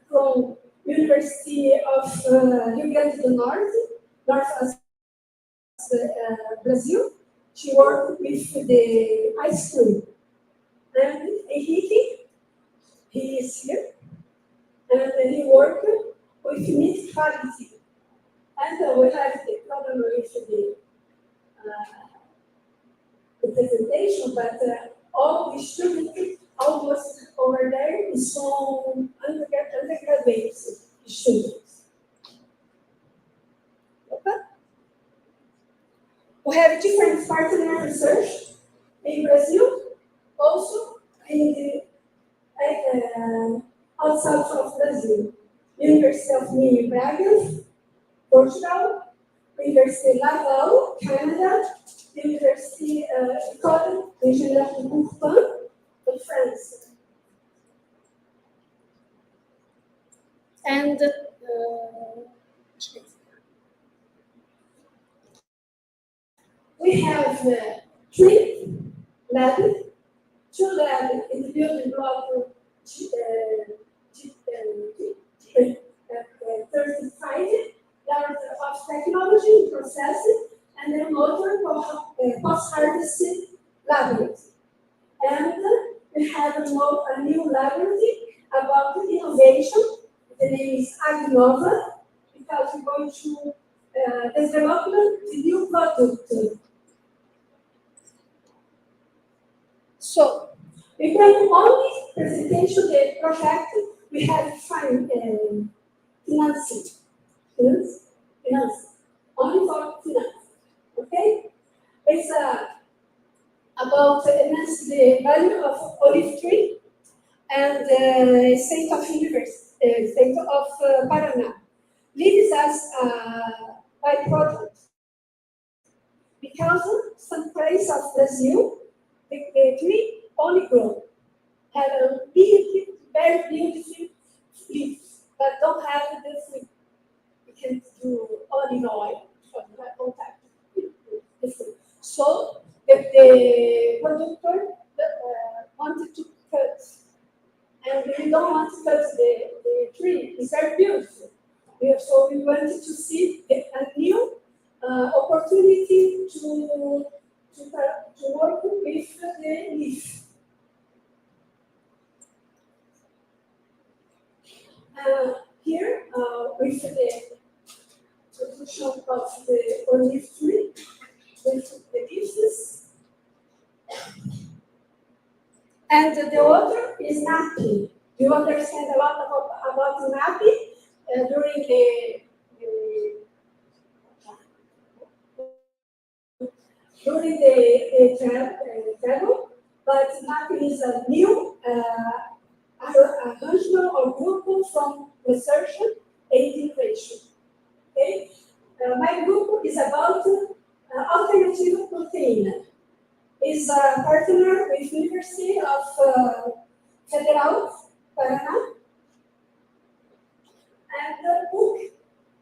A: from University of Rio Grande do Norte, Brazil. She worked with the ice cream. And Henrique, he is here, and he worked with meat quality. And we have the problem with the presentation, but all the students almost over there is from undergraduate students. Okay? We have different partner research in Brazil, also in the outside of Brazil. University of Minho Braga, Portugal, University Laval, Canada, University École d'Ingénieurs de Courtin, in France. And we have 3 labs, 2 labs in the building block 35 of technology processing, and then another post-harvest laboratory. And we have a new laboratory about innovation. The name is Agnova, because we're going to develop the new product. So, we're going to only presentation the project we have financing. Finance. Only for finance. Okay? It's about enhance the value of olive tree and state of state of Paraná. Leaves as byproduct. Because some place of Brazil, the tree only grow, have a big, very beautiful leaves, but don't have the fruit. You can do olive oil for the contact the fruit. So the producer wanted to cut, and we don't want to cut the tree. It's very beautiful. So we wanted to see a new opportunity to work with the leaf. Here, with the production of the olive tree, with the leaves. And the other is nappy. You understand a lot about nappy during the travel, but nappy is a new arrangement or group from research and innovation. Okay? My group is about alternative protein. Is a partner with University of Federal Paraná and book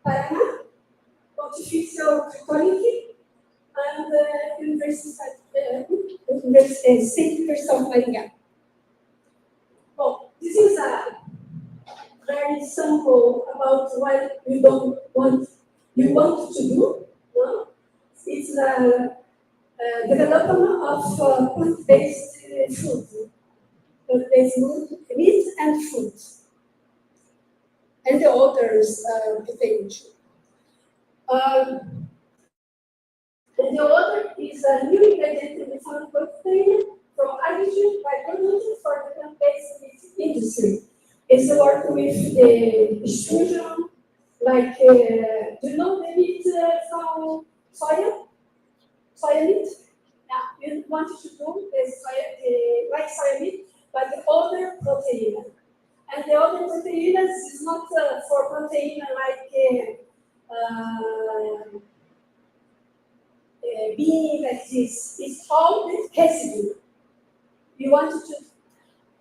A: Paraná, Pontifical Catholic, and State University of Maringá. Well, this is a very simple about what you want to do. No? It's a development of plant-based food, plant-based meat and food, and the others potential. And the other is a new ingredient in the food protein from additive byproduct for the plant-based meat industry. It's work with the extrusion, like, do you know the meat from soya? Soya meat? Yeah, you want to do like soya meat, but the other protein. And the other protein is not for protein like being like this. It's all the residue. You want to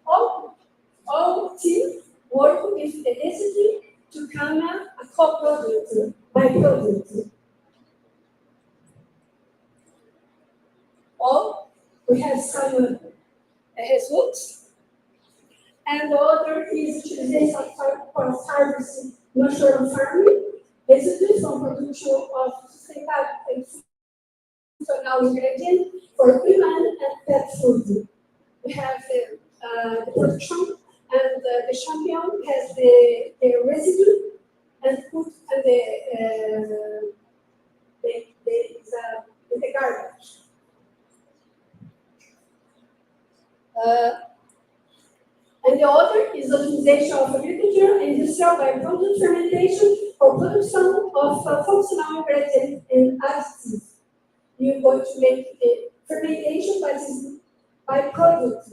A: all team work with the residue to come a co-product, byproduct. Or we have some results. And the other is utilization for harvesting natural farming, residue from production of sustainable and functional ingredient for human and pet food. We have the production, and the champion has the residue and put the garbage. And the other is the utilization of agriculture and industrial byproduct fermentation for production of functional ingredients and additives. You're going to make the fermentation, but it's byproduct.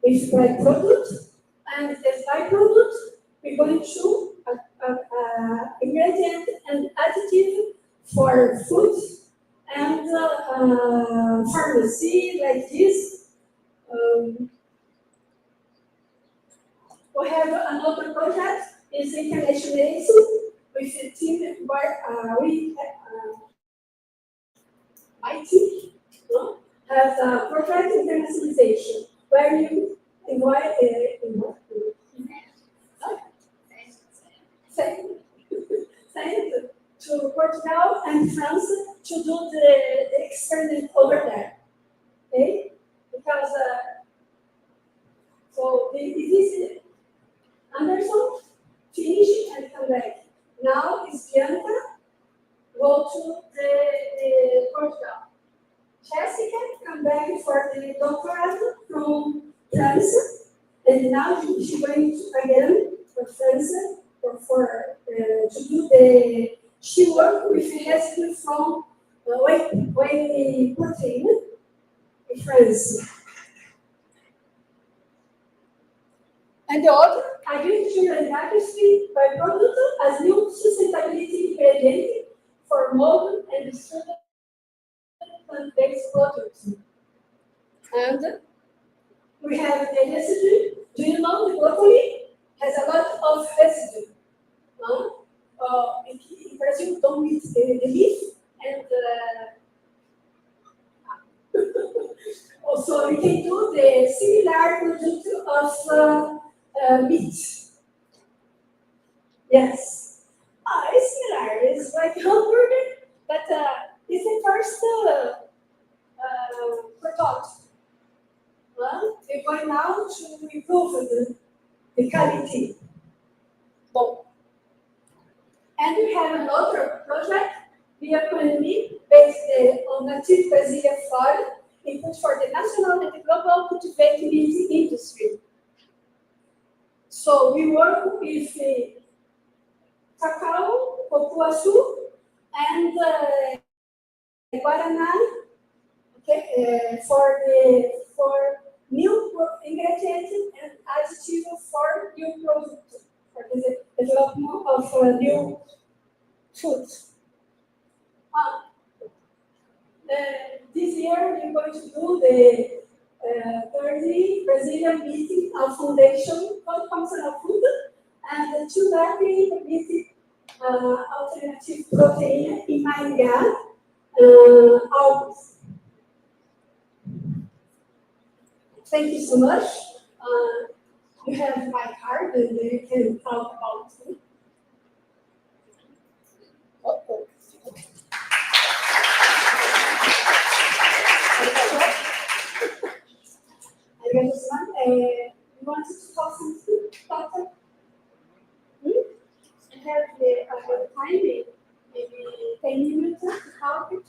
A: It's byproduct, and this byproduct, we're going to ingredient and additive for food and pharmacy like this. We have another project, is internationalization with a team where my team has a project internationalization where you invite send to Portugal and France to do the experiment over there. Okay? Because so this is Anderson, finish and come back. Now is Bianca, go to the Portugal. Jessica, come back for the doctorate from France, and And now she's going to, again for France to do the. She worked with residue from whey protein in France. And the other, agriculture and industry byproduct as new sustainability ingredient for modern and distributed plant-based products. And we have the residue. Do you know the broccoli has a lot of residue? In Brazil, don't eat the leaf and also we can do the similar product of meat. Yes. It's similar. It's like hamburger, but it's the first product. We're going now to improve the quality. Bon. And we have another project, bioeconomy, based on native Brazilian flora, input for the national and the global cultivated meat industry. So we work with cacao, cupuaçu, and Paraná, okay, for new ingredients and additives for new products, for the development of new foods. This year we're going to do the 30 Brazilian meeting of Foundation for Functional Food and the 2 meeting alternative protein in Maringá, August. Thank you so much. You have my card and you can talk about it. You wanted to talk something, Doctor? I have the time, maybe 10 minutes to talk it.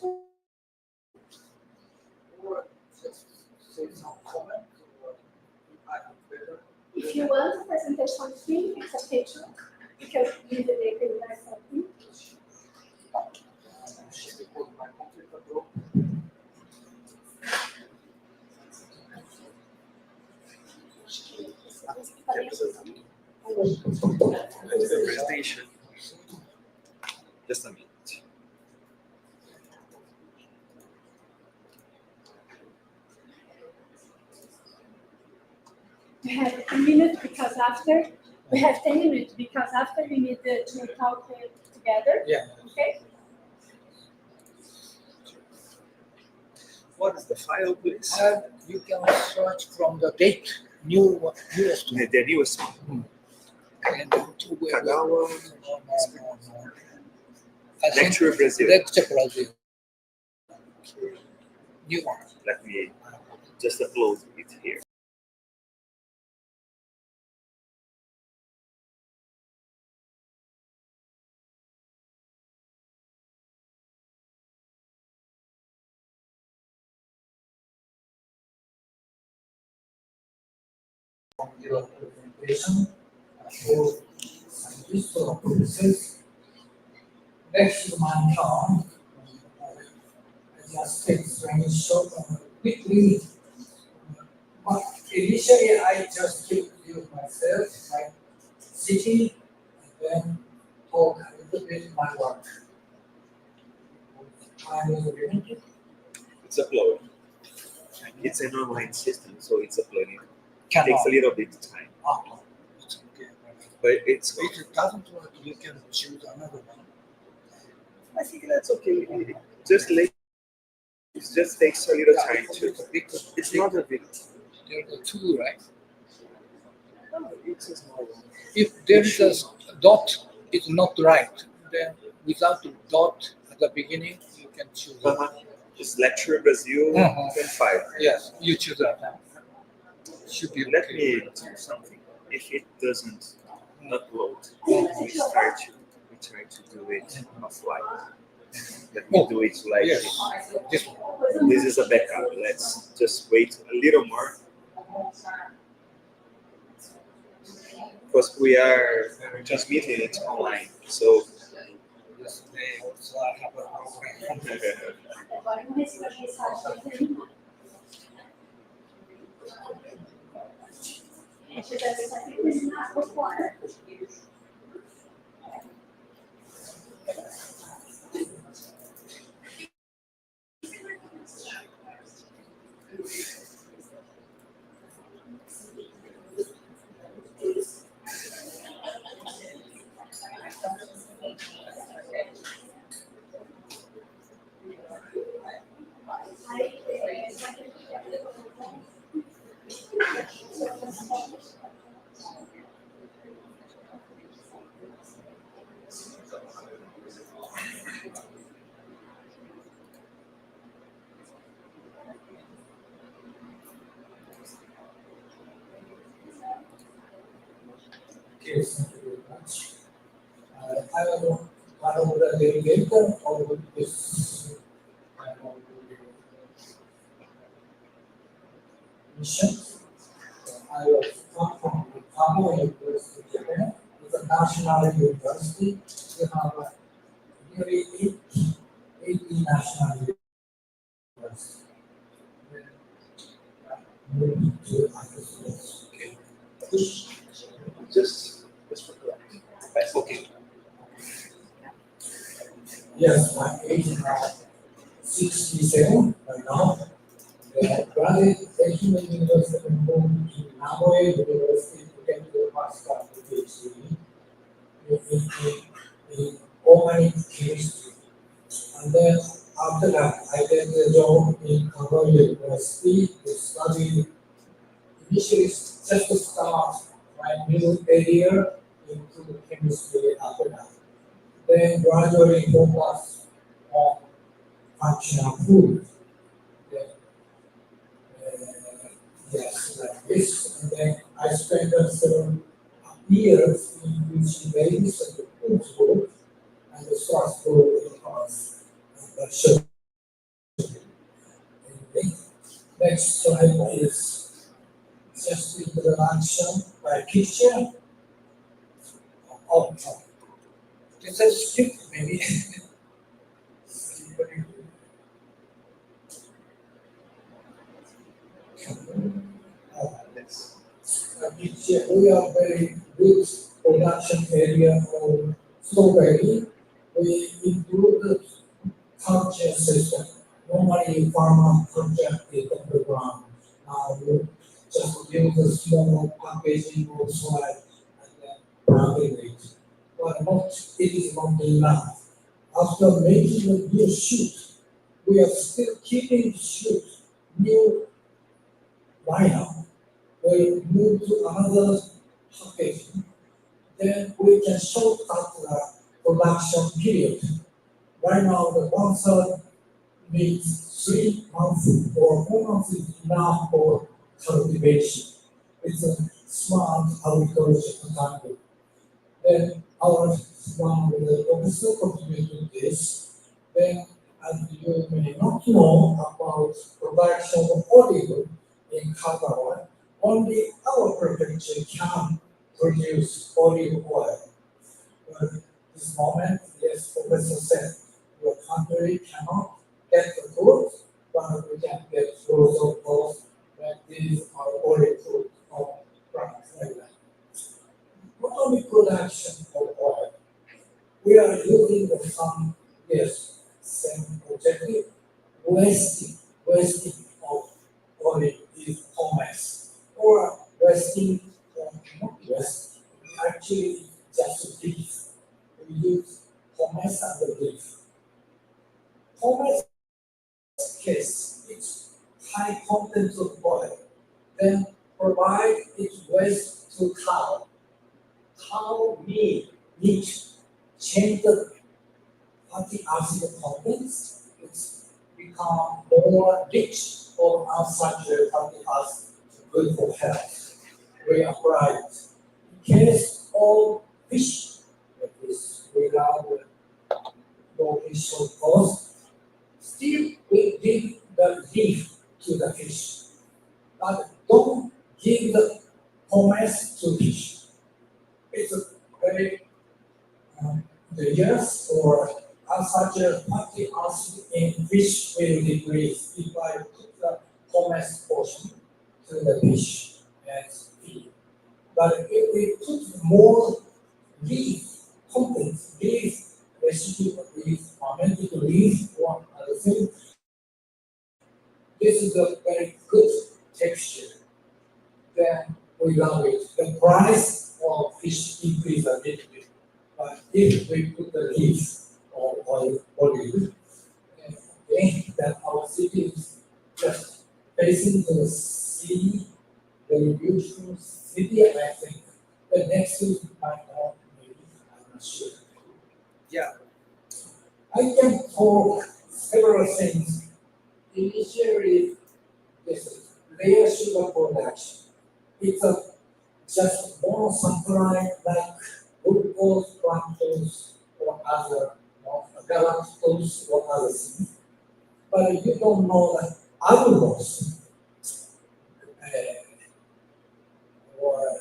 A: If you want a presentation screen, it's a picture. You can leave the link in there for you.
B: Presentation. Just a minute.
A: We have a minute because after we have 10 minutes because after we need to talk together.
F: Yeah.
A: Okay.
B: What is the file, please?
F: And you can search from the date, newest one.
B: The newest one.
F: And to where
B: Kagawa.
F: no. I think
B: Lecture Brazil.
F: Lecture Brazil. New one.
B: Let me just upload it here.
F: Your presentation for scientists or professors. Next to my turn, I just take very short quickly. But initially, I just introduce myself, my city, and then talk a little bit my work. Time is limited.
B: It's uploaded. It's an online system, so it's uploading. It takes a little bit of time,
F: It's okay.
B: but it's.
F: If it doesn't work, you can choose another one.
B: I think that's okay. It just takes a little time to. It's not a big.
F: There are two, right?
B: No, it's a small one.
F: If there is a dot, it's not right. Then without the dot at the beginning, you can choose it.
B: Just lecture Brazil 25.
F: Yes, you choose that. Should be
B: Let
F: okay.
B: me do something. If it doesn't upload, we try to do it offline. Let me do it like
F: Yes, this one.
B: this is a backup. Let's just wait a little more. because we are transmitting it online. So
F: Yes, they also have a program.
A: Agora vamos ver se vai pensar de terminar. Deixa eu ver se vai terminar por fora.
F: Okay, thank you very much. I will one of the delegator of this mission. I was come from Paraná-Japan University, Japan. It's a national university. We have nearly 80 national universities. Moving to other schools. Okay.
B: just for correct.
F: Okay. Yes, my age is now 67 right now. I graduated from University and moved to Nagoya University to get the master PhD in organic chemistry. And then after that, I get a job in Nagoya University to study initially just to start my new career into chemistry after that. Then gradually focus on functional food. Then, yes, like this. And then I spent several years in UC Davis at the food school and the Strasbourg in France. And the next slide is just introduction by teacher. Oh, no. This is skip maybe. We are very good production area of strawberry. We include culture system. Normally farmer culture is on the ground. Now we just use a small packaging or slide and then planting it. But it is not enough. After making a new shoot, we are still keeping the shoot new lineup. We move to another packaging. Then we can shortcut the production period. Right now, the 1/3 means 3 months or 4 months is enough for cultivation. It's a smart agriculture technique. Then our one with the professor contributed this. Then, as you may not know about production of olive in Kagawa, only our prefecture can produce olive oil. But this moment, yes, Professor said, your country cannot get the fruit, but we can get fruits of course when these are olive fruit of France like that. Not only production of oil, we are using the some, yes, same objective, wasting of oil is commerce, or wasting, not waste, actually just leaf. We use commerce and the leaf. Commerce case, it's high content of oil, then provide its waste to cow. Cow meat change the fatty acid contents, it's become more rich or unsaturated fatty acid, good for health. We apply it. In case of fish, that is without no fish of course, still we give the leaf to the fish, but don't give the commerce to fish. very dangerous or such a fatty acid in fish will decrease if I put the hummus portion to the fish and feed. But if we put more leaf content, leaf recipe, leaf fermented leaf or other thing, this is a very good texture. Then we love it. The price of fish increase a little bit. But if we put the leaf or olive, again, that our city is just facing to the sea, very beautiful city, and I think the next week might not, maybe, I'm not sure. Yeah. I can talk several things. Initially, this layer sugar production. It's a just monosaccharide like glucose, fructose, or other, galactose or other things. But you don't know that allulose or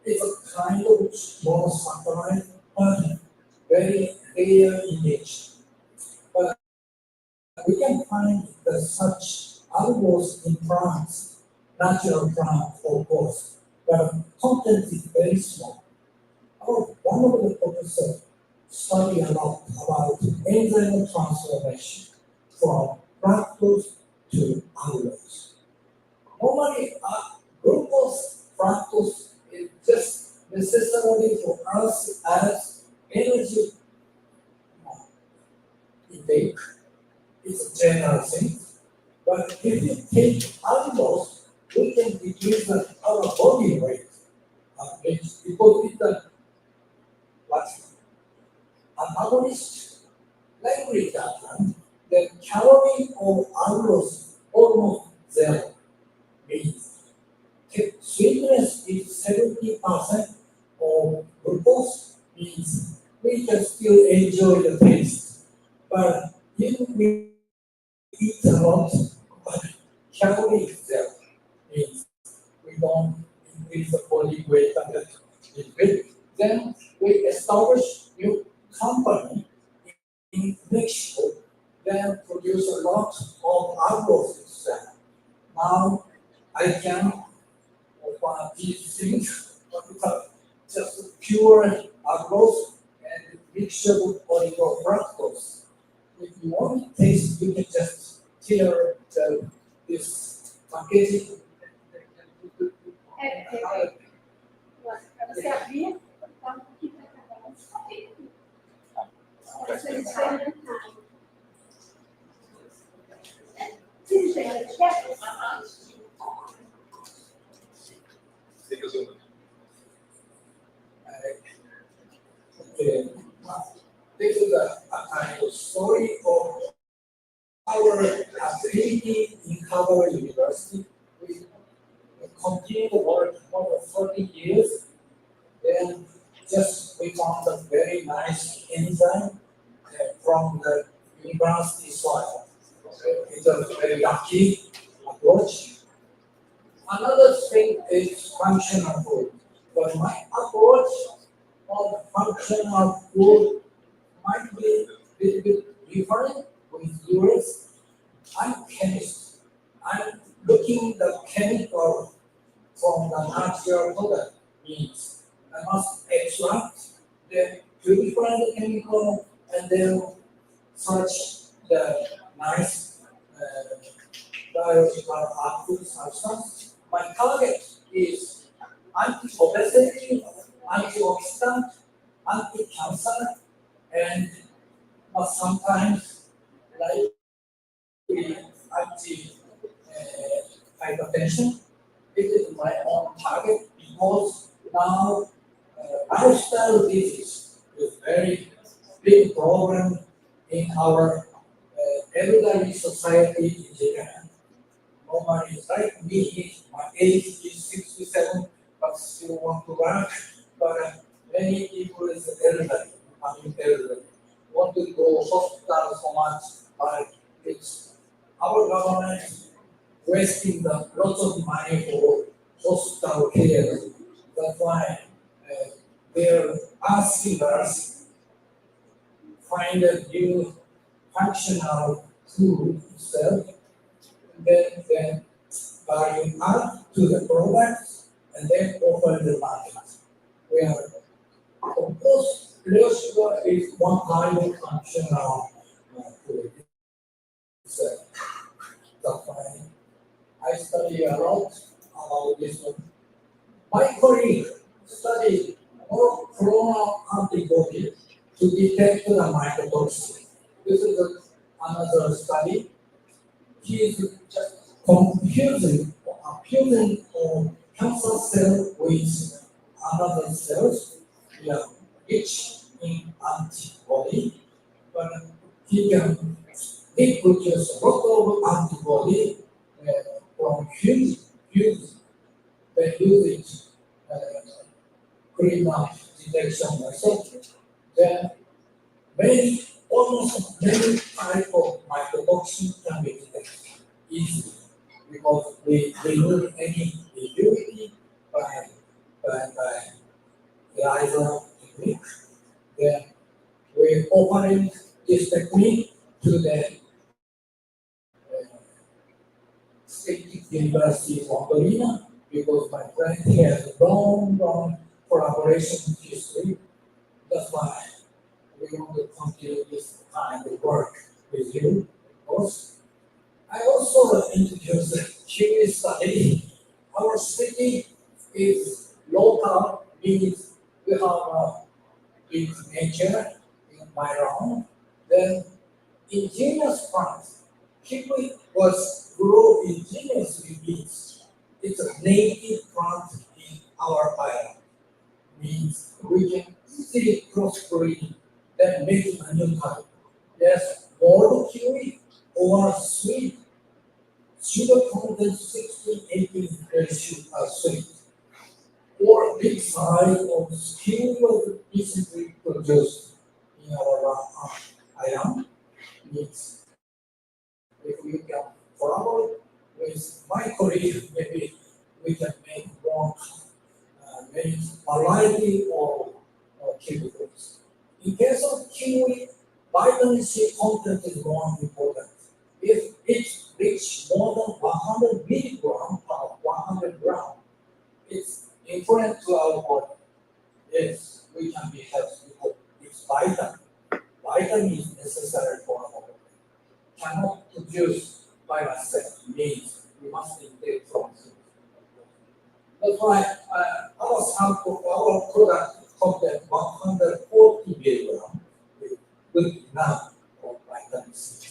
F: it's a kind of monosaccharide, but very rare in nature. But we can find the such allulose in plants, natural plants, of course, but content is very small. One of the professors study a lot about enzyme transformation from fructose to allulose. Normally, glucose, fructose is just necessary for us as energy intake. It's a general thing. But if you take allulose, we can decrease our body weight. Because it's a antagonist language diagram, the calorie of allulose almost zero. Means sweetness is 70% of glucose, means we can still enjoy the taste. But if we eat a lot, but calorie is zero, means we don't increase the body weight and that is big. Then we establish new company in Mexico, then produce a lot of allulose itself. Now I can offer these things, but just pure allulose and mixture with oligofructose. If you want to taste, you can just tear this packaging.
A: Você abrir, tá aqui para cada um. Você experimentar. Você experimentar?
B: Siga o Zoom.
F: This is a kind of story of our activity in Harvard University. We continue to work for 30 years. Then just we found a very nice enzyme from the university soil. It's a very lucky approach. Another thing is functional food. But my approach of functional food might be a little bit different with yours. I'm a chemist. I'm looking the chemical from the natural product means I must extract, then purify the chemical, and then search the nice biological active substance. My target is anti-obesity, antioxidant, anti-cancer, and sometimes like anti-hypertension. It is my own target because now lifestyle disease is very big problem in our elderly society in Japan. Nobody is like me, my age is 67, but still want to work. But many people is elderly, want to go hospital so much, but it's our government wasting the lots of money for hospital care. That's why their asking us find a new functional food itself, and then value add to the product, and then offer the market. Where, of course, real sugar is one kind of functional food. That's why I study a lot about this one. My colleague studied monoclonal antibody to detect the mycotoxin. This is another study. He is just confusing cancer cell with another cells, rich in antibody, but he produces a lot of antibody from huge they use it criar detection method. Then almost many type of mycotoxin can be detected easily because we remove any impurity by ELISA technique. Then we operate this technique to the State University of Paraná because my friend has a long collaboration history. That's why we want to continue this kind of work with you, of course. I also introduced the QA study. Our city is local, means we have a big nature environment. Then indigenous plants, kiwi was grown indigenously means it's a native plant in our island. Means we can easily crossbreed then make a new type. Yes, boiled kiwi or sweet. Sugar content 16-18 ratio are sweet. Or big size of kiwi was recently produced in our island. Means if we can collaborate with my colleague, maybe we can make one many variety of kiwi fruits. In case of kiwi, vitamin C content is more important. If it's rich more than 100 milligram per 100 gram, it's important to our body. Yes, we can be healthy because it's vitamin. Vitamin is necessary for our body. Cannot produce by ourselves. Means we must intake from food. That's why our sample, our product contains 140 milligram with good enough of vitamin C.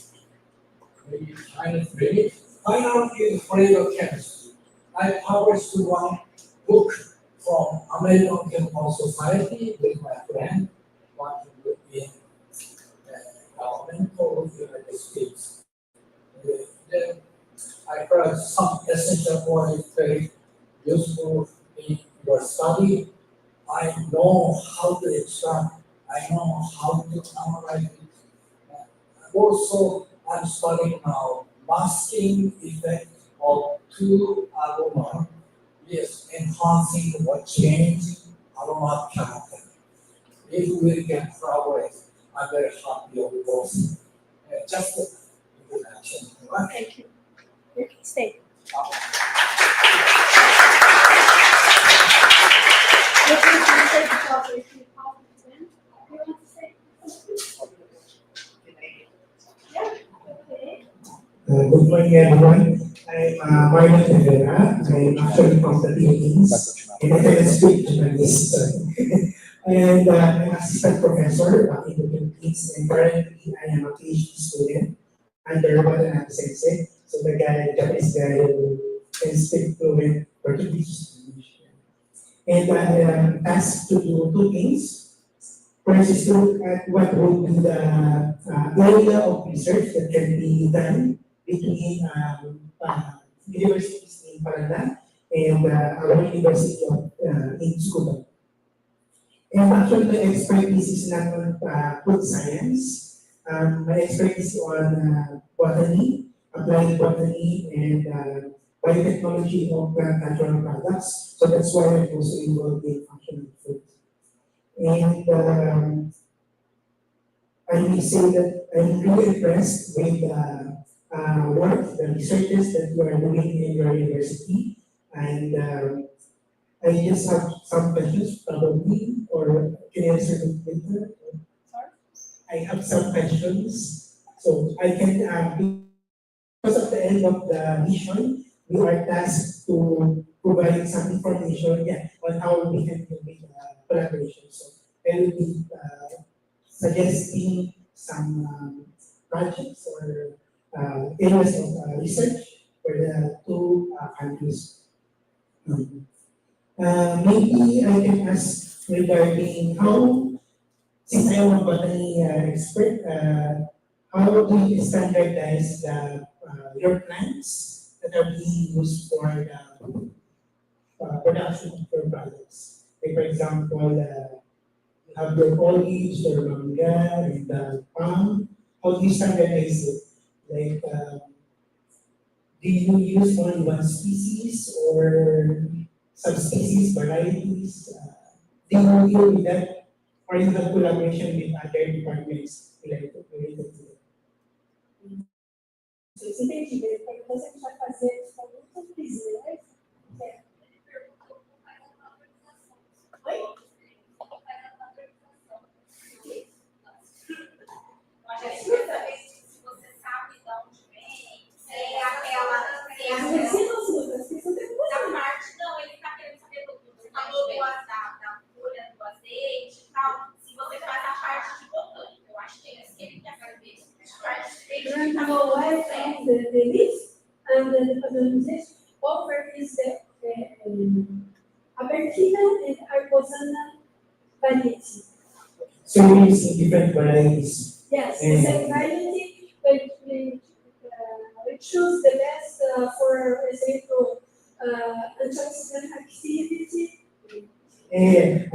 F: Maybe minus minute. Final is flavor chemistry. I published one book from American Chemical Society with my friend working in government of the United States. Then I heard some essential points very useful in your study. I know how to extract, I know how to analyze it. Also, I'm studying now masking effect of two aroma, yes, enhancing or changing aroma character. If we can collaborate, I'm very happy of course. Just an introduction.
A: Thank you. You can stay. What do you say about if you call it in? You want to say? Yeah, okay.
G: Good morning, everyone. I'm Marlon Rivera. I'm actually from the Philippines, and I can speak Japanese. And I'm assistant professor in the Philippines, and currently I am a PhD student under Watanabe Sensei. So the Japanese guy who can speak fluent Portuguese. And I am asked to do two things. First is to look at what would be the area of research that can be done between universities in Paraná and our university of in Tsukuba. And actually, my expertise is not on food science. My expertise is on botany, applied botany, and biotechnology of plant natural products. So that's why I'm also involved in functional food. And I will say that I'm really impressed with the work, the researches that you are doing in your university. And I just have some questions probably, or can you answer them later?
E: Sorry?
G: I have some questions. So I can, because at the end of the mission, we are tasked to provide some information, on how we can do collaboration. So I will be suggesting some projects or areas of research for the two countries. Maybe I can ask regarding how, since I am a botany expert, how do you standardize your plants that are being used for the production of your products? Like for example, you have your foliage or manga and palm. How do you standardize it? Like, do you use only one species or subspecies, varieties? Do you deal with that, or you have collaboration with other departments related to it?
A: Vocês entenderam? Então, a gente vai fazer as perguntas prisioneiras. Oi?
E: Mas a gente quer saber se você sabe de onde vem, se é aquela. Da parte, não, ele está querendo saber do calor da folha do azeite e tal. Se você faz a parte de botânica, eu acho que é isso que ele quer saber. A parte de
A: During the whole life of the leaves and the pollination, over is the Abertina and Arbosana variety.
G: So you're using different varieties.
A: Yes, the same variety, but we choose the best for example, antioxidant activity.
G: And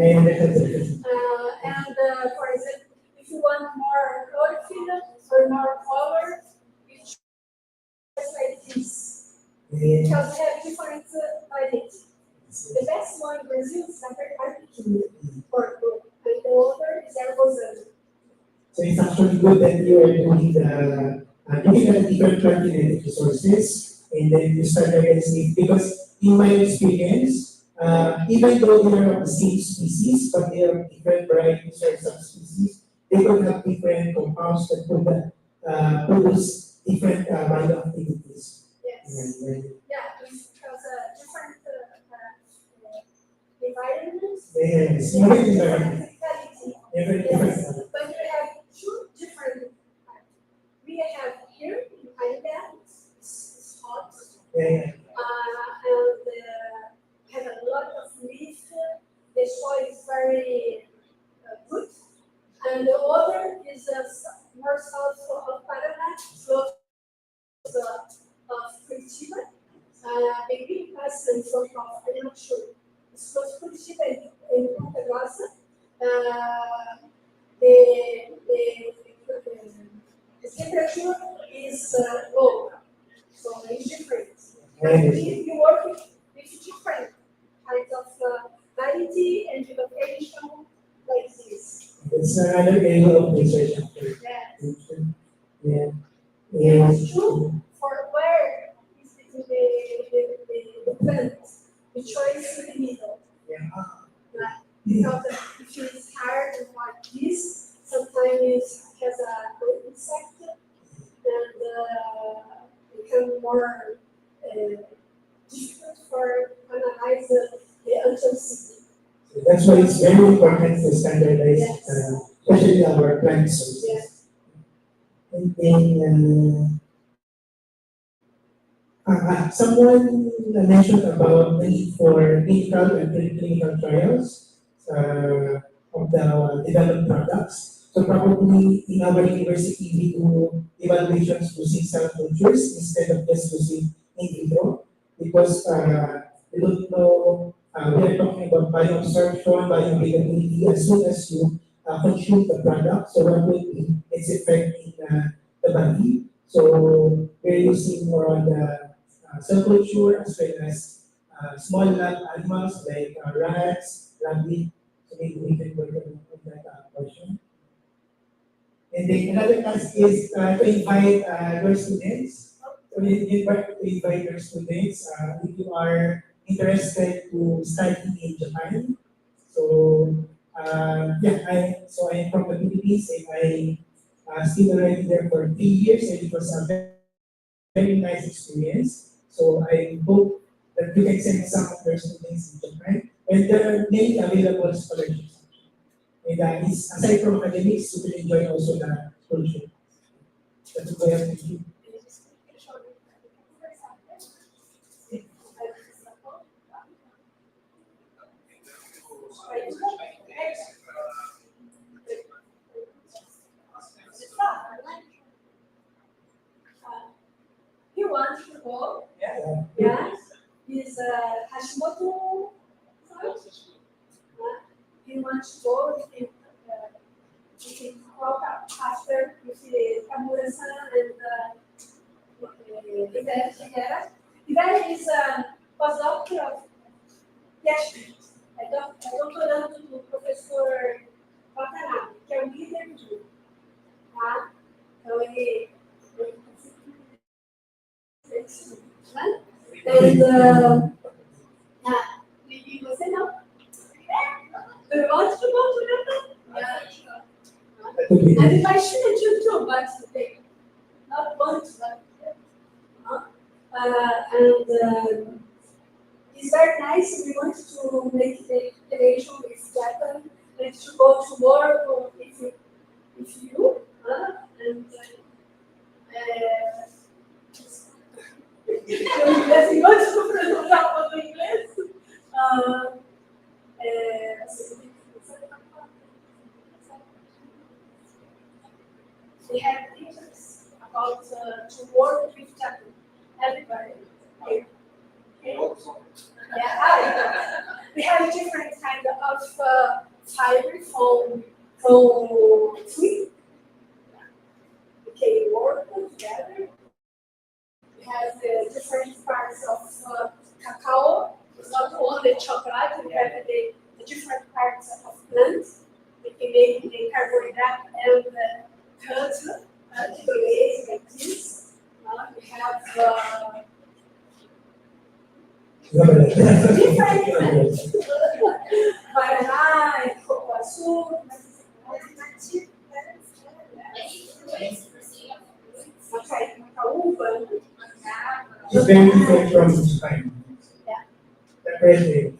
A: For example, if you want more chlorophyll or more color, you choose like this. Because we have different varieties. The best one in Brazil is Argentina, or and the other is Arbosana.
G: so it's actually good that you are doing the looking at different plant genetic resources and then you standardize it, because in my experience, even though they are of the same species, but they are different varieties or subspecies, they could have different compounds that could produce different bioactivities.
A: Yes.
G: Right.
A: Yeah, because different environments.
G: Yes,
A: Different
G: different
A: quality.
G: different
A: Yes, but we have two different. We have here in Paraná, it's hot,
G: yeah.
A: and have a lot of leaf. The soil is very good, and the other is more south of Paraná, close of Curitiba. Maybe pass in front of, I'm not sure. It's close to Curitiba and Ponta Grossa. The temperature is low, so it's different. And we work with different kinds of variety and vegetation like this.
G: It's another area of research.
A: Yes.
G: Yeah.
A: And it's true for where is the plant, the choice in the middle.
G: Yeah.
A: Because if it's hard like this, sometimes it has a good insect and become more difficult for analyze the antioxidant.
G: So that's why it's very important to standardize,
A: Yes.
G: especially our plant sources.
A: Yes.
G: And then someone mentioned about the need for clinical and preclinical trials of the developed products. So probably in our university we do evaluations using cell cultures instead of just using in vitro, because we don't know, we are talking about bioabsorption, bioavailability. As soon as you consume the product, so what will be its effect in the body. So we're using more on the cell culture as well as small lab animals like rats, rabbit. So maybe we can work on that portion. And then another task is to invite your students. So we invite your students if you are interested to study in Japan. So I am from the Philippines and I stayed already there for 3 years and it was a very nice experience. So I hope that you can send some of your students in Japan. And there are many available scholarships. And aside from academics, you will enjoy also the culture. That's what I have to do.
A: He wants to go.
G: Yeah.
A: Yeah. He's Hashimoto. He wants to go. He can walk up after with the Kamura-san and Ivete is postdoctor of é doutorando do professor Watanabe, que é o líder do tá? Então ele né? E você não? Eu gosto de cultura. And if I should too, but not want to. It's very nice. We want to make the relation with Japan and to go to work if you assim, antes de pronunciar o inglês, we have teachers about to work with Japan. Everybody. Okay. Yeah, we have different kind of fiber from tree. We can work together. We have different parts of cacao. It's not only chocolate. We have the different parts of plants. We can make the carbohydrate and cut the ways like this. We have different Paraná, Cocoaçu, Macaúba.
G: It's very different from Japan.
A: Yeah.
G: Very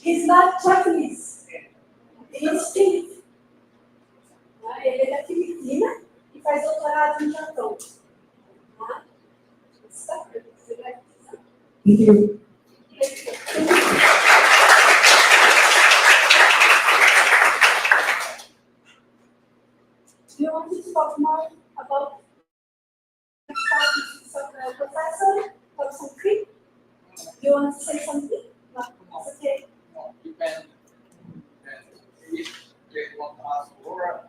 A: He's not Japanese. He's Filipino. Ele é da Filipina e faz doutorado no Japão.
G: Thank you.
A: Do you want to talk more about Professor Thompson Creek? Do you want to say something? No, it's okay.
H: No, you can get one class or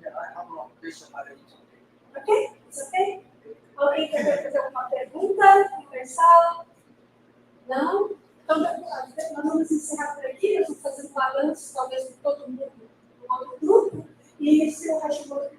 H: I have no question, but it's okay.
A: Ok? It's okay? Alguém quer fazer alguma pergunta? Conversar? Não? Então, nós vamos encerrar por aqui. Eu vou fazer um balanço, talvez, de todo mundo no outro grupo. E se o Hashimoto